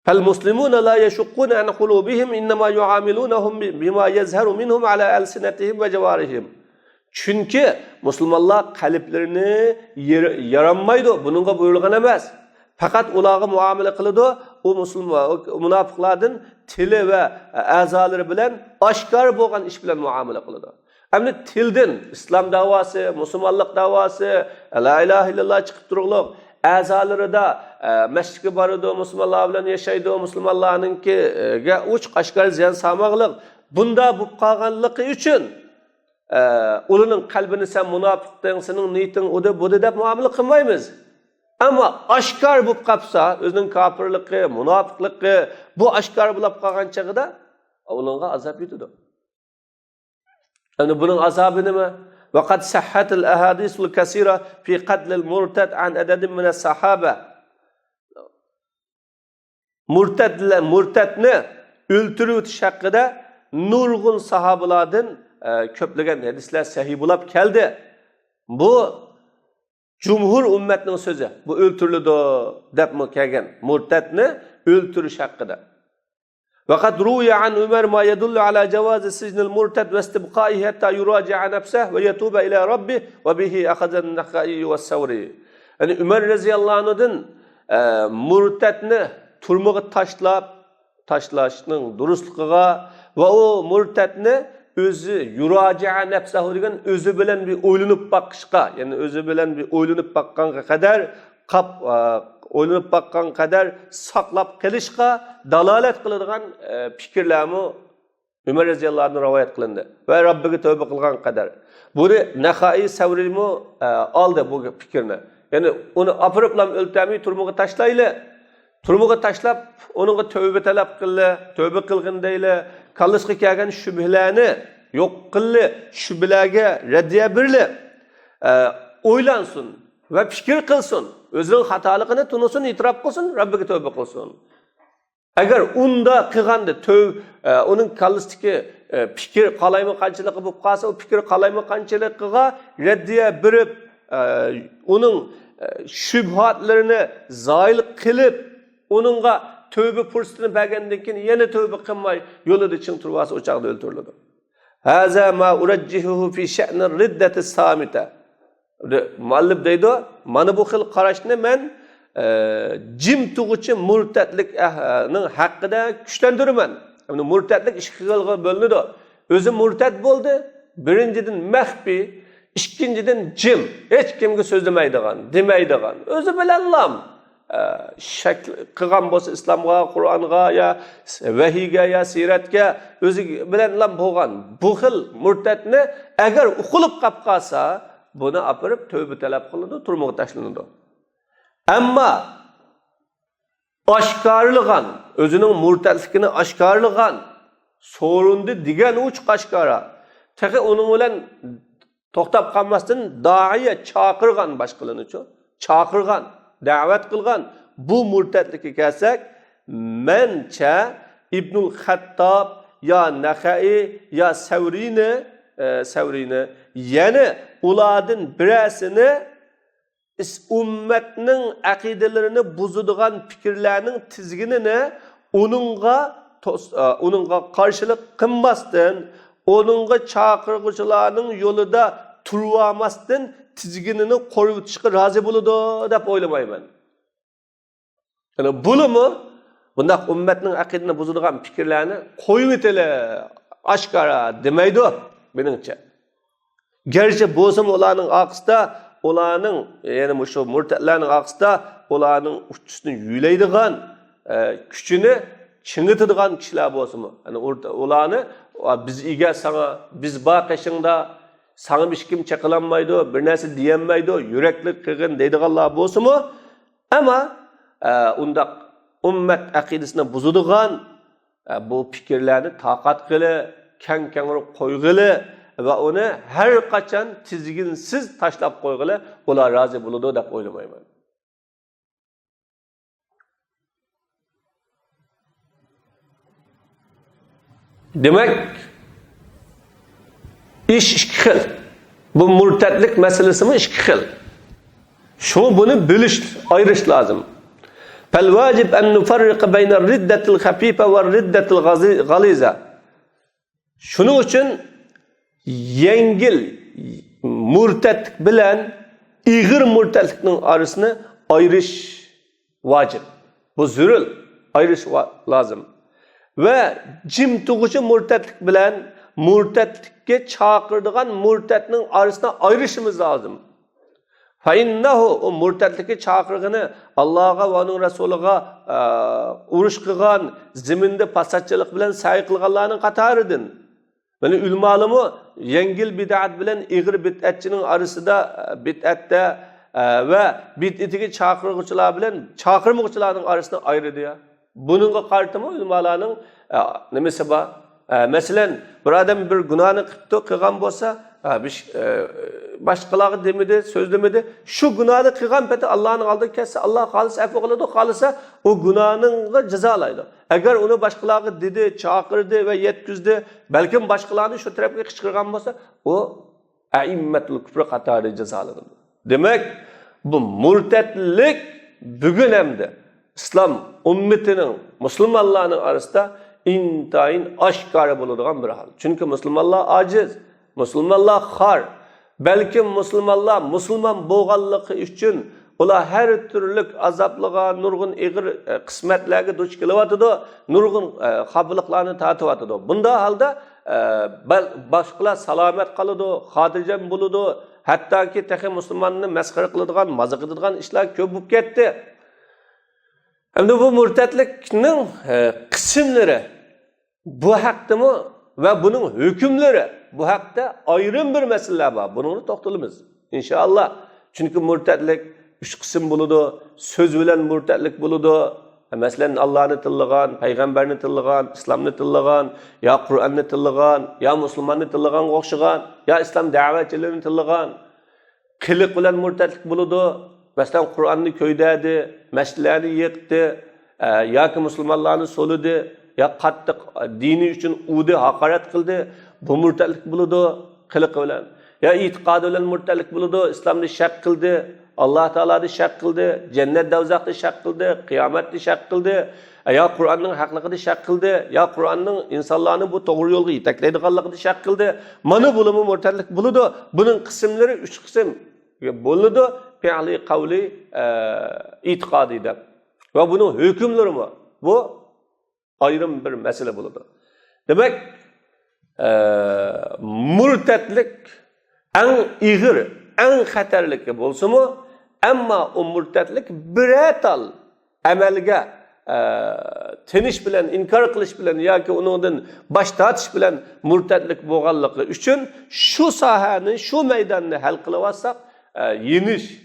Fal muslimuna la yashuqquna an qulubihim inma yuamilunhum bima yazharu minhum ala alsinatihim ve jawarihim. Chunki musulmonlar qalblarini yaranmaydi, buningga buyurilgan emas. Fakat ularga muamele qiladi, o munofiqlardan tili ve a'zolari bilan oshkor bo'lgan ish bilan muamele qiladi. Endi tildan islom da'vosi, musulmonlik da'vosi, la ilaha illalloh chiqib turug'liq, a'zolarida masjidga boradi, musulmonlar bilan yashaydi, musulmonlarninkiga uch oshkor ziyon solmoqlik. Bunda bu qolganligi uchun ularning qalbini sen munofiqdan, sening niyating o da bu deb muamele qilmaymiz. Ama aşkar bu kapsa, özünün kafirliği, münafıklığı, bu aşkar bulup kalgan çağda, onunla azap yetiyor. Yani bunun azabı ne mi? وقد صحت الأحاديث الكثيرة في قتل المرتد عن عدد من الصحابة. Murtadni o'ltirib haqida nurg'un sahobalardan ko'plagan hadislar sahih bo'lib keldi. Bu jumhur ummatning so'zi. Bu o'ltirildi deb kelgan murtadni o'ltirish haqida. وقد روي عن عمر ما يدل على جواز سجن المرتد واستبقائه حتى يراجع نفسه ويتوب إلى ربه وبه أخذ النخعي والثوري. Yani Ömer radıyallahu anh'dan murtadni turmuğa tashlashning durustligiga va u murtadni o'zi yuraja'a nafsahu degan o'zi bilan bir o'ylanib boqishga, ya'ni o'zi bilan bir o'ylanib boqqanga qadar o'ylanib boqqan qadar saqlab qilishga dalolat qiladigan fikrlarmi Umar radhiyallohu anhu rivoyat qilindi va Robbiga tavba qilgan qadar. Buni Naxai Savriymi oldi bu fikrni. Ya'ni uni apiriblam o'ltami turmuga tashlayli. Turmuga tashlab, onunga tövbe talab qildi, tövbe qilgandayli, kallasiga kelgan shubhalarni yo'q qildi, shubhalarga raddiya berdi. O'ylansin va fikr qilsin, o'zining xatoligini tunusin, e'tirof qilsin, Robbiga tövbe qilsin. Agar unda qilganda uning kallasidagi fikr qalaymi qanchalik bo'lib qolsa, o fikr qalaymi qanchaligiga raddiya berib, uning shubhatlarini zoil qilib onunğa tövbe fursatını bergandan keyin yana tövbe qilmay yo'lida ching turvasi o'chaqda o'ltirildi. Haza ma urajjihu fi sha'nir riddati samita. Muallif deydi, mana bu xil qarashni men jim tug'uchi murtadlikning haqida kuchlantiraman. Yani murtadlik ikki xilga bo'linadi. O'zi murtad bo'ldi, birinchidan maxfi, ikkinchidan jim, hech kimga so'zlamaydigan, demaydigan, o'zi bilan lam. Shakl qilgan bo'lsa islomga, Qur'onga ya vahiyga ya siratga o'zi bilan lam bo'lgan bu xil murtadni agar uqilib qolib qolsa, buni apirib tövbe talab qiladi, turmuga tashlanadi. Ammo oshkorlagan, o'zining murtadligini oshkorlagan, so'rindi degan uch qashqara. Taqa uning bilan to'xtab qolmasdan doiya chaqirgan boshqalarni-chi, chaqirgan da'vat qilgan bu murtadlikka kelsak, mencha Ibnul Xattob ya Naxai ya Savriyni yana ulardan birasini ummatning aqidalarini buzadigan fikrlarning tizginini onunga qarshilik qilmasdan, onunga chaqiruvchilarning yo'lida turvamasdan tizginini qo'yib o'tishga rozi bo'ladi deb o'ylamayman. Yani bulimi bundaq ummatning aqidini buzadigan fikrlarni qo'yib o'tili, oshkora demaydi meningcha. Gerçi bo'lsin ularning aqsida, ularning ya'ni shu murtadlarning aqsida ularning uchisini yuylaydigan, kuchini chingitadigan kishilar bo'lsinmi? Yani ularni biz ega sana, biz baqishingda sana hech kim chaqalanmaydi, bir narsa deyanmaydi, yuraklik qilgin deydiganlar bo'lsinmi? Ammo undaq ummat aqidasini buzadigan bu fikrlarni taqat qili, kang-kangroq qo'yg'ili va uni har qachon tizginsiz tashlab qo'yg'ili, ular rozi bo'ladi deb o'ylamayman. Demak, ish ikki xil. Bu murtadlik masalasimi ikki xil. Shuni buni bilish, ayirish lozim. Fal vacib an nufarriq bayna riddatil khafifa va riddatil ghaliza. Shuning uchun yengil murtadlik bilan ig'ir murtadlikning orasini ayirish vacib. Bu zarur, ayirish lozim. Ve jim tug'uchi murtadlik bilan murtadlikka chaqiradigan murtadning orasini ayirishimiz lozim. Fa innahu o murtadlikka chaqirgani Allohga va uning rasuliga urush qilgan, ziminda fasodchilik bilan sa'iy qilganlarning qatoridan. Mana ulmolarmi yengil bid'at bilan ig'ir bid'atchining orasida bid'atda va bid'atiga chaqiruvchilar bilan chaqirmovchilarning orasini ayirdi ya. Bununla qartımı ulmalarning nimasi bor? Masalan, bir odam bir gunohni qilgan bo'lsa, başkaları demedi, söz demedi. Şu günahı kılgan peti Allah'ın aldığı kesse Allah kalırsa affı kılıdı, kalırsa o günahını cezalaydı. Eğer onu başkaları dedi, çağırdı ve yetkizdi, belki başkalarını şu tarafı kışkırgan olsa, o a'immetul küfrü katarı cezalandı. Demek bu murtetlik bugün hem de İslam ümmetinin, Müslümanların arasında intayın aşkarı bulunduğun bir hal. Çünkü Müslümanlar aciz, Müslümanlar har. Belki Müslümanlar Müslüman boğallığı için ular her türlük azaplığa, nurgun eğir kısmetlerine duç kılıvatıdı, nurgun kabılıklarını tatıvatıdı. Bunda halde başkalar salamet kalıdı, hadircem buludu, hatta ki tehi Müslümanını meskır kılıdığan, mazı kılıdığan işler köpüp gitti. Hem de bu murtetliknin kısımları bu hakta mı ve bunun hükümleri bu hakta ayrım bir mesele var. Bunu toxtalımız inşallah. Çünkü murtetlik üç kısım buludu. Söz bilen murtetlik buludu. Mesela Allah'ını tillağan, Peygamberini tillağan, İslam'ını tillağan, ya Kur'an'ını tillağan, ya Müslüman'ını tillağan oxşıgan, ya İslam davetçilerini tillağan. Kılık bilen murtetlik buludu. Mesela Kur'an'ını köydedi, mesleğini yıktı, ya ki Müslümanlarını soludu, ya kattık dini için udu, hakaret kıldı. Bu murtetlik buludu, kılık bilen. Ya itikadı bilen murtetlik buludu, İslam'ını şak kıldı, Allah Teala'yı şak kıldı, cennet davzak'ı şak kıldı, kıyamet'ı şak kıldı. Ya Kur'an'ın haklığını şak kıldı, ya Kur'an'ın insanlarını bu doğru yolga yetekleydiğini şak kıldı. Mana bulumu murtetlik buludu. Bunun kısımları üç kısım buludu. Fi'li, kavli, itikadıydı. Ve bunun hükümleri mi? Bu ayrım bir mesele buludu. Demek murtetlik en iğir, en xatarlik bolsa mu? Ama o murtetlik biretal amelge teniş bilen, inkar kılış bilen ya ki onundan baş tartış bilen murtetlik boğallıklı üçün şu sahanın, şu meydanını hal kılıvazsak yeniş,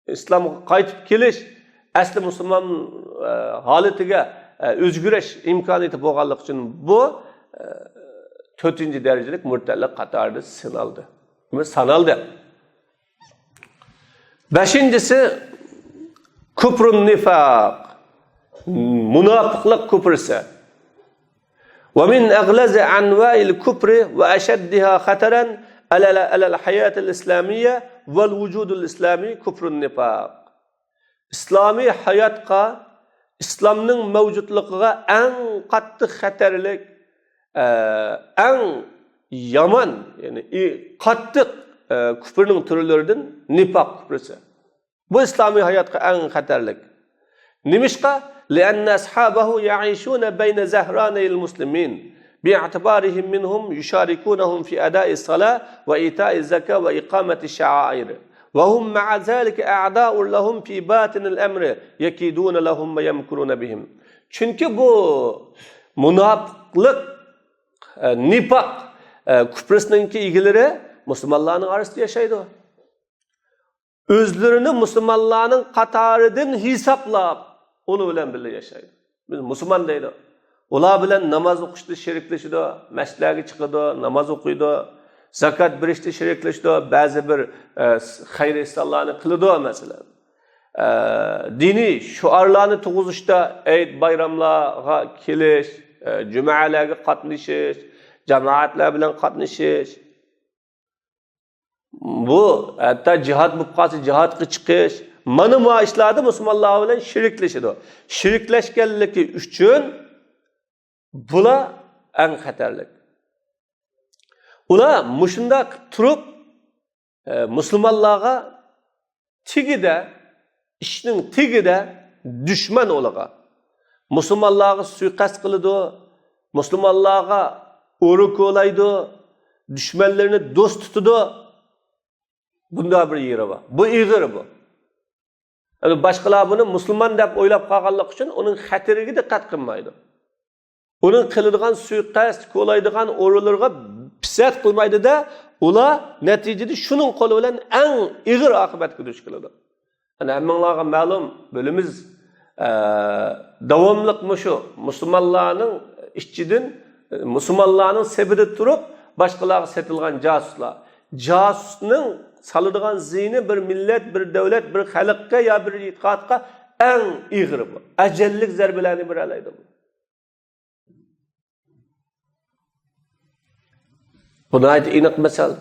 İslam'a qaytıp keliş, asli Müslüman haletine özgüreş imkaniyeti boğallık için bu 4. derecelik murtetlik katarda sınaldı. Sanaldı. 5'incisi küfrün nifak, münafıklık küfrüsü. ومن أغلظ أنواع الكفر وأشدها خطرا على الحياة الإسلامية والوجود الإسلامي كفر النفاق. İslami hayatka, İslam'ın mevcutluğuna en katı xatarlik, en yaman, yani katı küfrünün türlerinden nifak küfrüsü. Bu İslami hayatka en xatarlik. Nimişka? لأن أصحابه يعيشون بين زهراني المسلمين باعتبارهم منهم يشاركونهم في أداء الصلاة وإيتاء الزكاة وإقامة الشعائر وهم مع ذلك أعداء لهم في باطن الأمر يكيدون لهم ويمكرون بهم. Çünkü bu münafıklık, nifak küfrüsününki ilgileri Müslümanların arasında yaşaydı. Özlerini Müslümanların katarıdan hisaplap onu bilen birlikte yaşaydı. Biz Müslüman deydi. Ola bilen namaz okuştu, şerikleşdi, mesleğe çıkıyordu, namaz okuydu, zakat birişti, şerikleşdi, bazı bir hayır ihsanlarını kılıyordu mesela. Dini şuarlarını tuğuzuşta, eyd bayramlarına keliş, cümalarga katnışış, cemaatler bilen katnışış. Bu hatta cihat mubqası, cihat çıkış, mana bu işlerde Müslümanlar bilen şirikleşidi. Şirikleşkenligi üçün bula en xatarlik. Ular muşundaq turup Müslümanlarga tigide, işinin tigide düşman olaga. Müslümanlarga suiqasd qiladi, Müslümanlarga uruk olaydı, düşmanlarını dost tutudu. Bunda bir yeri var. Bu iğir bu. Yani başkalar bunu Müslüman deb oylab qolganlik uchun uning xatiriga diqqat qilmaydi. Uning qiladigan suiqasd, qo'laydigan o'rinlarga pisat qilmaydi-da, ular natijada shuning qo'li bilan eng ig'ir oqibatga duch keladi. Ana hammanglarga ma'lum, bo'limiz davomliq mushu musulmonlarning ichidan musulmonlarning sebida turib boshqalarga setilgan jasuslar. Casusning saladigan ziyni bir millat, bir davlat, bir xalqqa yo bir e'tiqodga eng ig'ir bu. Ajallik zarbalarni beralaydi bu. Buna ait aniq misol.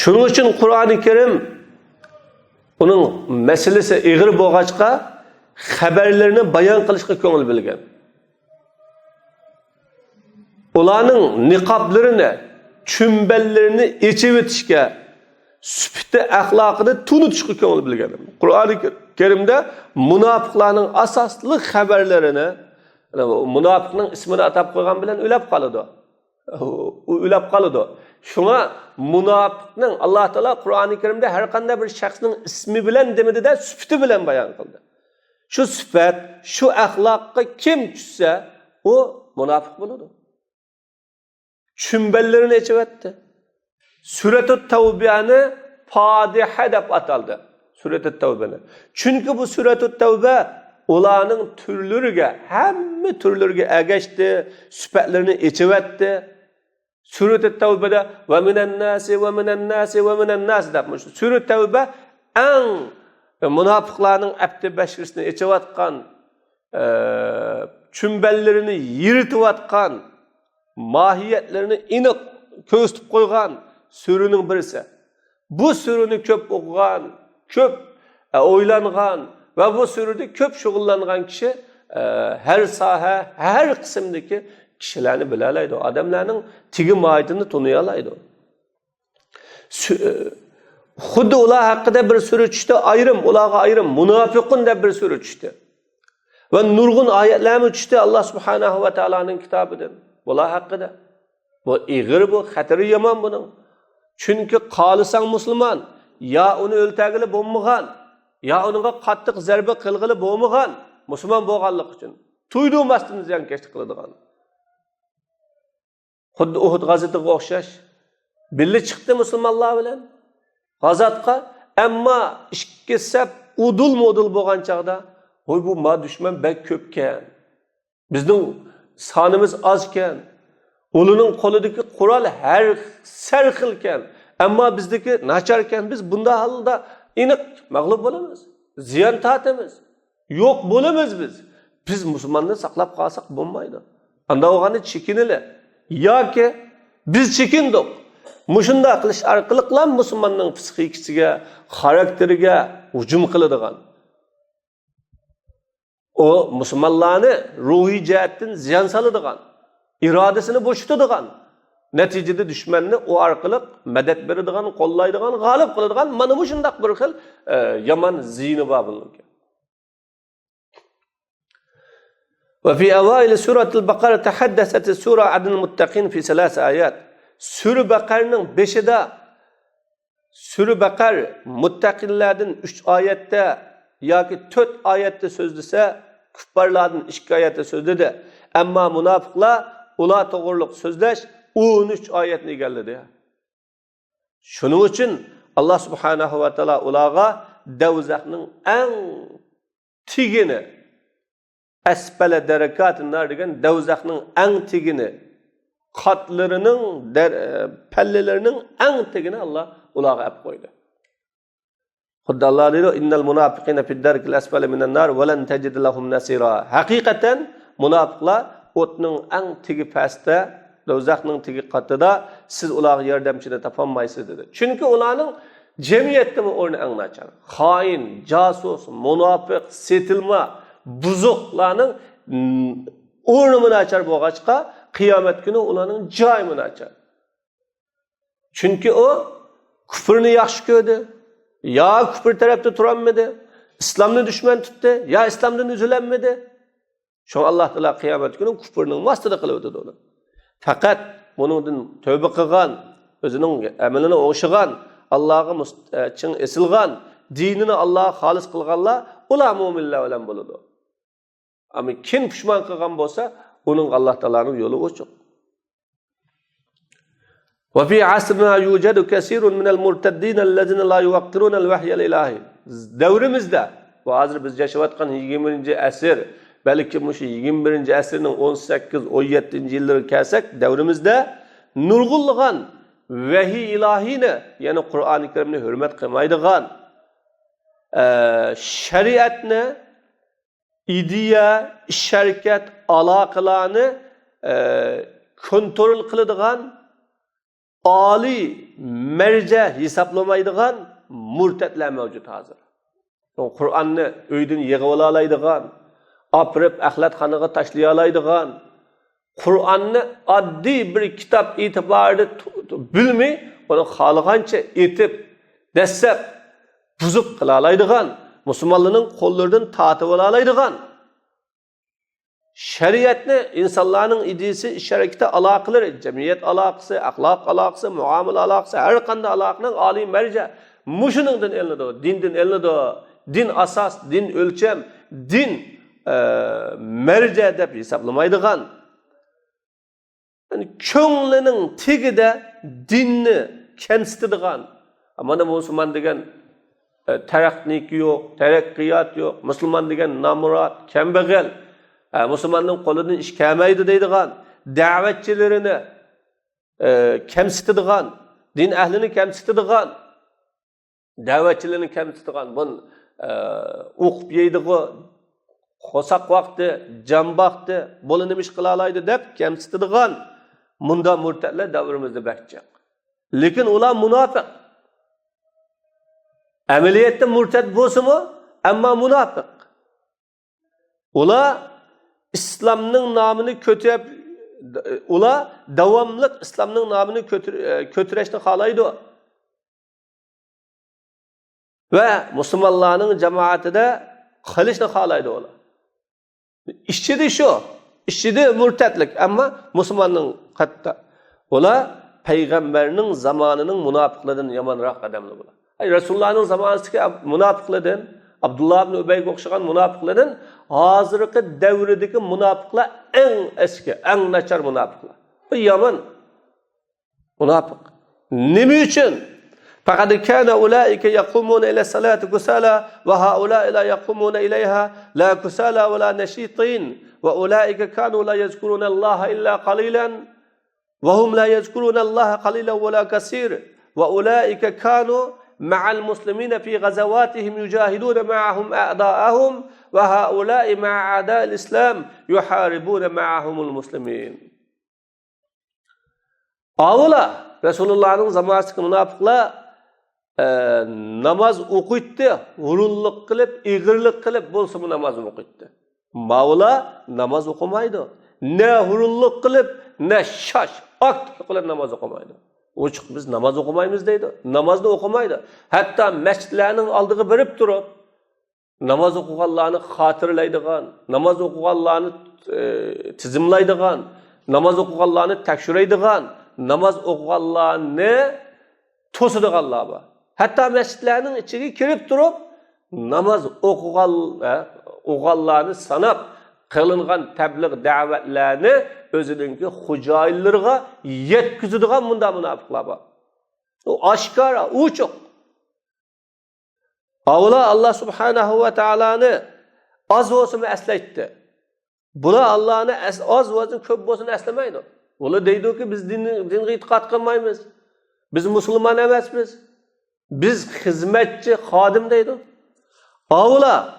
Shuning uchun Qur'oni Karim uning masalasi ig'ir bo'lg'achqa xabarlarni bayon qilishga ko'ngil bilgan. Ularning niqoblarini, chumballarini echib o'tishga, sufti axloqini tunutishga ko'ngil bilgan. Qur'oni Karimda munofiqlarning asosli xabarlarini, munofiqning ismini atab qo'ygan bilan o'lab qoladi. U o'lab qoladi. Shunga munofiqning Alloh taolo Qur'oni Karimda har qanday bir shaxsning ismi bilan demadi-da, sifati bilan bayon qildi. Shu sifat, shu axloqqa kim tushsa, u munofiq bo'ladi. Chumballarini echivatdi. Suratut Tavbani Fodiha deb ataldi. Suratut Tavbani. Chunki bu Suratut Tavba ularning turlariga, hamma turlariga agashdi, sifatlarini echivatdi. Surat Tavbada va minan nasi va minan nasi va minan nas debmiş. Surat Tavba eng munofiqlarning abdi bashirisini echivatgan, chumballarini yiritayotgan, mahiyatlarini aniq ko'rsatib qo'ygan suraning birisi. Bu surani ko'p o'qigan, ko'p o'ylangan va bu surada ko'p shug'ullangan kishi har soha, har qismdagi kishilarni bilalaydi. Odamlarning tigi mohiyatini toniy oladi. Xuddi ular haqida bir sura tushdi, ularga ayrim munofiqun deb bir sura tushdi. Va nurg'un oyatlar tushdi Alloh subhanahu va taolaning kitobidan. Bular haqida. Bu ig'ir, bu xatari yomon buning. Chunki qolisang musulmon, ya uni o'ltagili bo'lmagan, ya unga qattiq zarba qilg'ili bo'lmagan musulmon bo'lganlik uchun tuydirmasdan ziyonkashlik qiladigan. Xuddi Uhud g'azatiga o'xshash. Birga chiqdi musulmonlar bilan g'azatga, ammo ikki saf udul-mudul bo'lgan chaqda, "Voy bu ma dushman bek ko'pkan. Bizning sonimiz ozkan. Ularning qo'lidagi qurol har sarxilkan, ammo bizdagi nacharkan. Biz bunda holda aniq mag'lub bo'lamiz. Ziyon tortamiz. Yo'q bo'lamiz biz. Biz musulmonni saqlab qolsak bo'lmaydi. Anda o'g'ani chekinili. Yoki biz chekindik. Mushunda qilish orqali musulmonning psixikasiga, xarakteriga hujum qiladigan. O musulmonlarni ruhiy jihatdan ziyon soladigan, irodasini bo'shatadigan. Natijada dushmanni o orqali madad beradigan, qo'llaydigan, g'olib qiladigan mana bu shunday bir xil yomon ziyni bor bunga. وفي أوائل سورة البقرة تحدثت السورة عن المتقين في 3 آيات. Sura Baqarning 5'da Sura Baqar muttaqillardan 3 oyatda yoki 4 oyatda so'zlasa, kuffarlardan 2 oyatda so'zladi. Ammo munofiqlar ular to'g'riliq so'zlash 13 oyatni egalladi. Shuning uchun Alloh subhanahu va taolo ularga do'zaxning eng tigini, asfala darakatinlar degan do'zaxning eng tigini, qatlarining, pallelarining eng tigini Allah ularga olib qo'ydi. Xuddi Alloh deydi: "Innal munofiqina fid darkil asfali minan nar va lan tajid lahum nasira." Haqiqatan munofiqlar o'tning eng tigi pastda, do'zaxning tigi qatida siz ularga yordamchini topolmaysiz dedi. Chunki ularning jamiyatda bu o'rni eng nachar. Xoin, jasus, munofiq, setilma, buzuqlarning o'rni nachar bo'lg'achqa qiyomat kuni ularning joyi nachar. Chunki o kufrni yaxshi ko'rdi, ya kufr tarafda turolmadi, islomni dushman tutdi, ya islomdan uzilanmadi. Shu Alloh taolo qiyomat kuni kufrning vastida qilib o'tadi uni. Faqat buningdan tövbe qilgan, o'zining amalini o'xshagan, Allohga chin esilgan, dinini Allohga xolis qilganlar ular mu'minlar bilan bo'ladi. Ammo kim pushmon qilgan bo'lsa, uning Alloh taolaning yo'li ochiq. Wa fi asrina yujadu kaseerun minal murtaddin allazina la yuwaqqiruna al-wahyi al-ilahi. Davrimizda, bu hozir biz yashayotgan 20-asr, balki mushu 21-asrning 18-17-yillari kelsak, davrimizda nurg'unlagan vahiy ilahini, yani Qur'oni Karimni hurmat qilmaydigan, shariatni, ideya, ish-harakat, aloqalarni kontrol qiladigan, oliy marja hisoblamaydigan murtadlar mavjud hozir. Qur'onni uydan yig'ib olaydigan, opirib axlatxonaga tashlay oladigan, Qur'onni oddiy bir kitob e'tiborida bilmay, uni xohlagancha etib, dastlab buzib qila oladigan, musulmonlarning qo'llaridan tortib oladigan, shariatni insonlarning ideyasi, ish-harakati, aloqalari, jamiyat aloqasi, axloq aloqasi, muomala aloqasi, har qanday aloqaning oliy marja mushuningdan elinadi, dindan elinadi. Din asos, din o'lcham, din marja deb hisoblamaydigan. Yani ko'nglining tagida dinni kamsitadigan. Mana musulmon degan taraqqiyot yo'q, taraqqiyot yo'q. Musulmon degan nomurod, kambag'al, musulmonning qo'lidan ish kelmaydi deydigan, da'vatchilarini kamsitadigan, din ahlini kamsitadigan, da'vatchilarni kamsitadigan, buni o'qib yeydigan, qo'saq vaqti, jam vaqti, buni nima ish qila oladi deb kamsitadigan munda murtadlar davrimizda bakchiq. Lekin ular munofiq. Amaliyotda murtad bo'lsa-mu, ammo munofiq. Ular islomning nomini ko'tarib, ular davomli islomning nomini ko'tarishni xohlaydi. Va musulmonlarning jamoatida qilishni xohlaydi ular. İşçidi şu, işçidi murtadlik, ama musulmonning qatta. Ular payg'ambarning zamanının munofiqlardan yomonroq odamlar bular. Rasulullohning zamonidagi munofiqlardan, Abdullah ibn Ubayga o'xshagan munofiqlardan hozirgi davridagi munofiqlar eng eski, eng nachar munofiqlar. Bu yomon munofiq. Nima uchun? فقد كان أولئك يقومون إلى الصلاة كسالى وهؤلاء لا يقومون إليها لا كسالى ولا نشيطين وأولئك كانوا لا يذكرون الله إلا قليلا وهم لا يذكرون الله قليلا ولا كثير وأولئك كانوا مع المسلمين في غزواتهم يجاهدون معهم أعداءهم وهؤلاء مع أعداء الإسلام يحاربون معهم المسلمين. أولا رسول الله zamanındaki münafıklar namaz o'qiydi, g'ururlik qilib, ig'irlik qilib bo'lsa bu namozni o'qiydi. Mavla namoz o'qimaydi. Ne g'ururlik qilib, ne shosh, akt qilib namoz o'qimaydi. Ochiq biz namoz o'qimaymiz deydi. Namozni o'qimaydi. Hatto masjidlarning oldiga berib turib, namoz o'qiganlarni xotirlaydigan, namoz o'qiganlarni tizimlaydigan, namoz o'qiganlarni tekshiradigan, namoz o'qiganlarni to'sadiganlar bor. Hatta mescitlerinin içine kirip durup namaz o'qiganlarni sanab kılıngan tebliğ davetlerini özününki hucaylarına yetkizadigan bunda münafıklar var. O aşkara, uçuk. Avla Allah subhanahu ve ta'ala'nı az olsun esletti. Buna Allah'ını az olsun köp olsun eslemeydi. Ola deydi ki biz dinge itiqat kılmayız. Biz Müslüman emasmiz. Biz hizmetçi, xadim deydi. Avla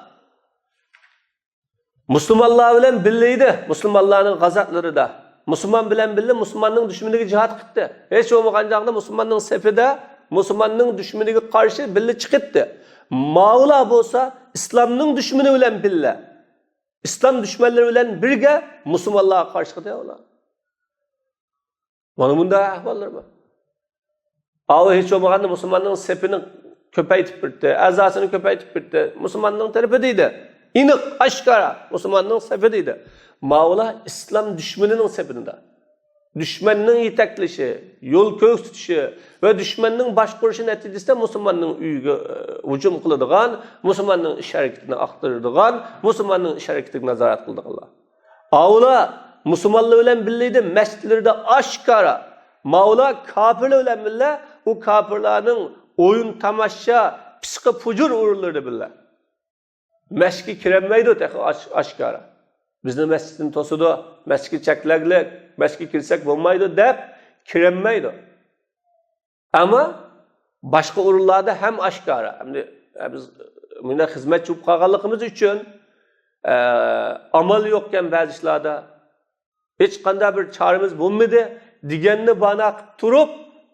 Müslümanlar bilen birleydi. Müslümanların gazatları da. Müslüman bilen birli, Müslümanın düşmanına cihat kıttı. Hiç olmagan çağda Müslümanın sefide, Müslümanın düşmanına karşı birli çıkıttı. Mağla bolsa İslam'ın düşmanı bilen birli. İslam düşmanları bilen birge Müslümanlara karşı kıttı. Bana bunda ahvallar var. Ağı hiç olmagan Müslümanın sefini köpeytip birdi, azasını köpeytip birdi. Müslümanın tarafı deydi. İnik, aşkara Müslümanın sefi deydi. Mağla İslam düşmanının sefinde. Düşmanının yeteklişi, yol kök tutuşu ve düşmanının baş kuruşu neticesinde Müslümanın uyuga hücum kılıdığan, Müslümanın iş hareketini aktırdıgan, Müslümanın iş hareketini nazarat kıldıqlar. Ağla Müslümanlar bilen birliydi, mescitlerde aşkara. Mağla kafirler bilen birle, o kafirlerin oyun tamaşa, psika fucur uğurları birle. Meşki kirenmeydi aşkara. Bizden mescidin tosudu, meşki çekleglik, meşki kirsek bulmaydı deyip kirenmeydi. Ama başka urullarda hem aşkara, hem de biz bunda hizmetçi olup kalganlığımız için amal yokken bazı işlerde hiç kanda bir çaremiz bulmadı. Digenini bana turup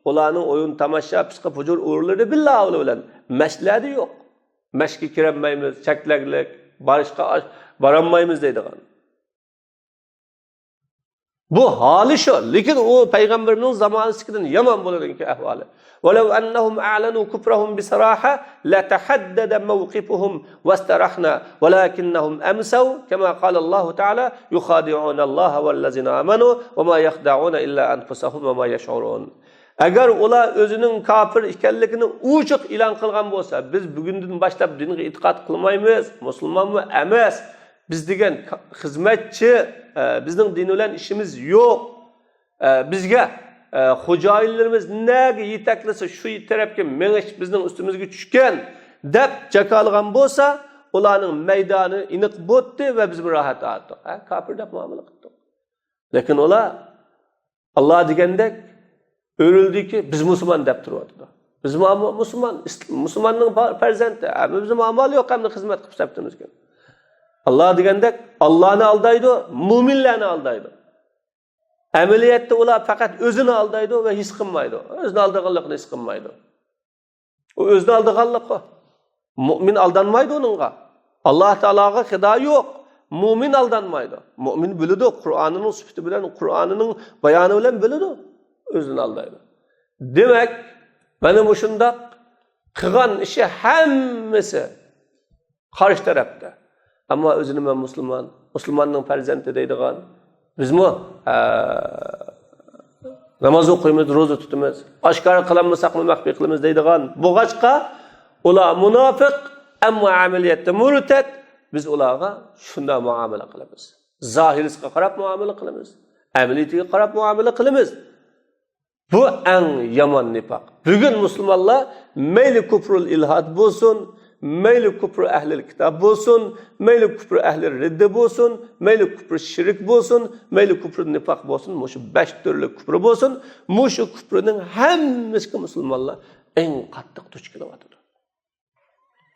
ulanın oyun tamaşa psika pucur uğurları billahi oğlu bilen meşledi yok. Meşki kirenmeyimiz, çekleklik, barışka varanmayımız deydi. Bu hali şu. Lekin o peygamberinin zamanı sikidin yaman bulunan ki ahvali. وَلَوْ أَنَّهُمْ أَعْلَنُوا كُفْرَهُمْ بِسَرَاحَةٍ لَتَحَدَّدَ مَوْقِفُهُمْ وَاسْتَرَحْنَا وَلَكِنَّهُمْ أَمْسَوْا كَمَا قَالَ اللّٰهُ تَعَالَى يُخَادِعُونَ اللّٰهَ وَالَّذِينَ آمَنُوا وَمَا يَخْدَعُونَ إِلَّا أَنْفُسَهُمْ وَمَا يَشْعُرُونَ. Eğer ola özünün kafir ikenlikini uçuk ilan kılgan bolsa, biz bugünden başlap dinine itikat kılmayız, Müslüman mı? Emes. Biz degen hizmetçi, bizning din bilan işimiz yok. Bizga xo'jayinlarimiz nega yetaklasa shu tarafga mengish bizning ustimizga tushgan deb jakalgan bo'lsa, ularning maydoni iniq bo'tdi va biz bir rohat oldik. Kafir deb muomala qildik. Lekin ular Alloh degandek o'rildiki, biz musulmon deb turibdi. Biz musulmonning farzandi, bizim amal yo'q, hamda xizmat qilib sabtimiz ekan. Allah degandek Allah'ını aldaydı, müminlerini aldaydı. Ameliyette ular fakat özünü aldaydı ve his kılmaydı. Özünü aldığanlıkını his kılmaydı. O özünü aldığanlık o. Mümin aldanmaydı onunla. Allah Teala'ya hida yok. Mümin aldanmaydı. Mümin bildi, Kur'an'ın sıfatı bilen, Kur'an'ın bayanı bilen bildi. Özünü aldaydı. Demek benim hoşumda kıgan işi hemmesi karşı tarafta. Ama özünü ben Müslümanın farzandi deydigan, biz mi namaz okuymiz, roza tutamiz, aşkara kılanmasak mı mahfi kılımız deydigan, bu gaçka, ular münafık, ama ameliyette mürtet, biz ularga şunda muamele kılımız. Zahirisine karab muamele kılımız, ameliyetiga karab muamele kılımız. Bu en yaman nifak. Bugün Müslümanlar meyli küfrül ilhad bulsun, meyli küfrü ehlil kitap bulsun, meyli küfrü ehlil ridde bulsun, meyli küfrü şirk bulsun, meyli küfrü nifak bulsun, muşu 5 türlü küfrü bulsun, muşu küfrünün hemmisi Müslümanlar en kattık duç kilovatıdır.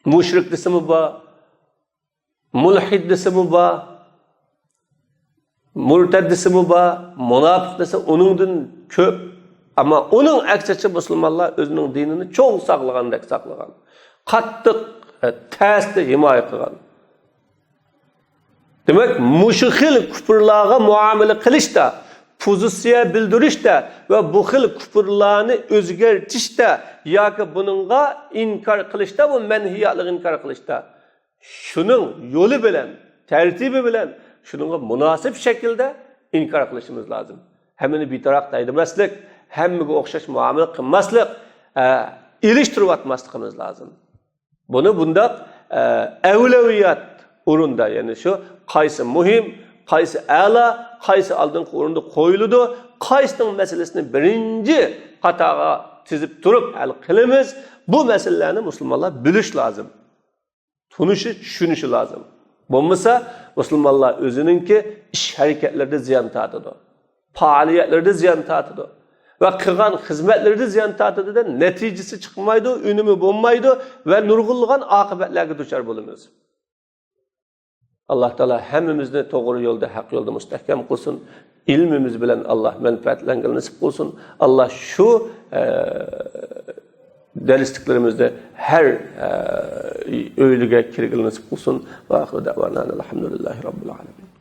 Müşrik desimi ba, mulhid desimi ba, murted desimi ba, münafık desimi onundan köp. Ama onun aksesi Müslümanlar özünün dinini çok saklagandak saklagan. Kattık, testi himaye kılgan. Demek muşukhil küfürlağa muamele kılışta, pozisiya bildirişte ve bu xil küfürlarını özgertişte, ya ki bununla inkar kılışta, bu menhiyatlık inkar kılışta. Şunun yolu bilen, tertibi bilen, şununla münasip şekilde inkar kılışımız lazım. Hemini bir taraf daydırmaslık, hemmiga o'xshash muomala qilmaslik, ilishtirib atmasligimiz lazım. Buni bunda avlaviyat o'rinda, ya'ni shu qaysi muhim, qaysi a'la, qaysi oldingi o'rinda qo'yiladi, qaysining masalasini birinchi qatoga tizib turib hal qilamiz. Bu masalalarni musulmonlar bilish lazım. Tunishi, tushunishi lazım. Bo'lmasa musulmonlar o'zininki ish harakatlarida ziyon tortadi. Faaliyetlarda ziyon tortadi. Ve kılgan hizmetleri ziyan tatıda neticesi çıkmaydı, ünümü bulmaydı ve nurgulluğun akıbetlerine düşer bulunuz. Allah Teala hemimizni doğru yolda, hak yolda müstehkem kılsın. İlmimiz bilen Allah menfaatlerini nasip kılsın. Allah şu delistiklerimizde her öğülüge kirgil nasip kılsın. Ve ahiru da'vana elhamdülillahi rabbil alemin.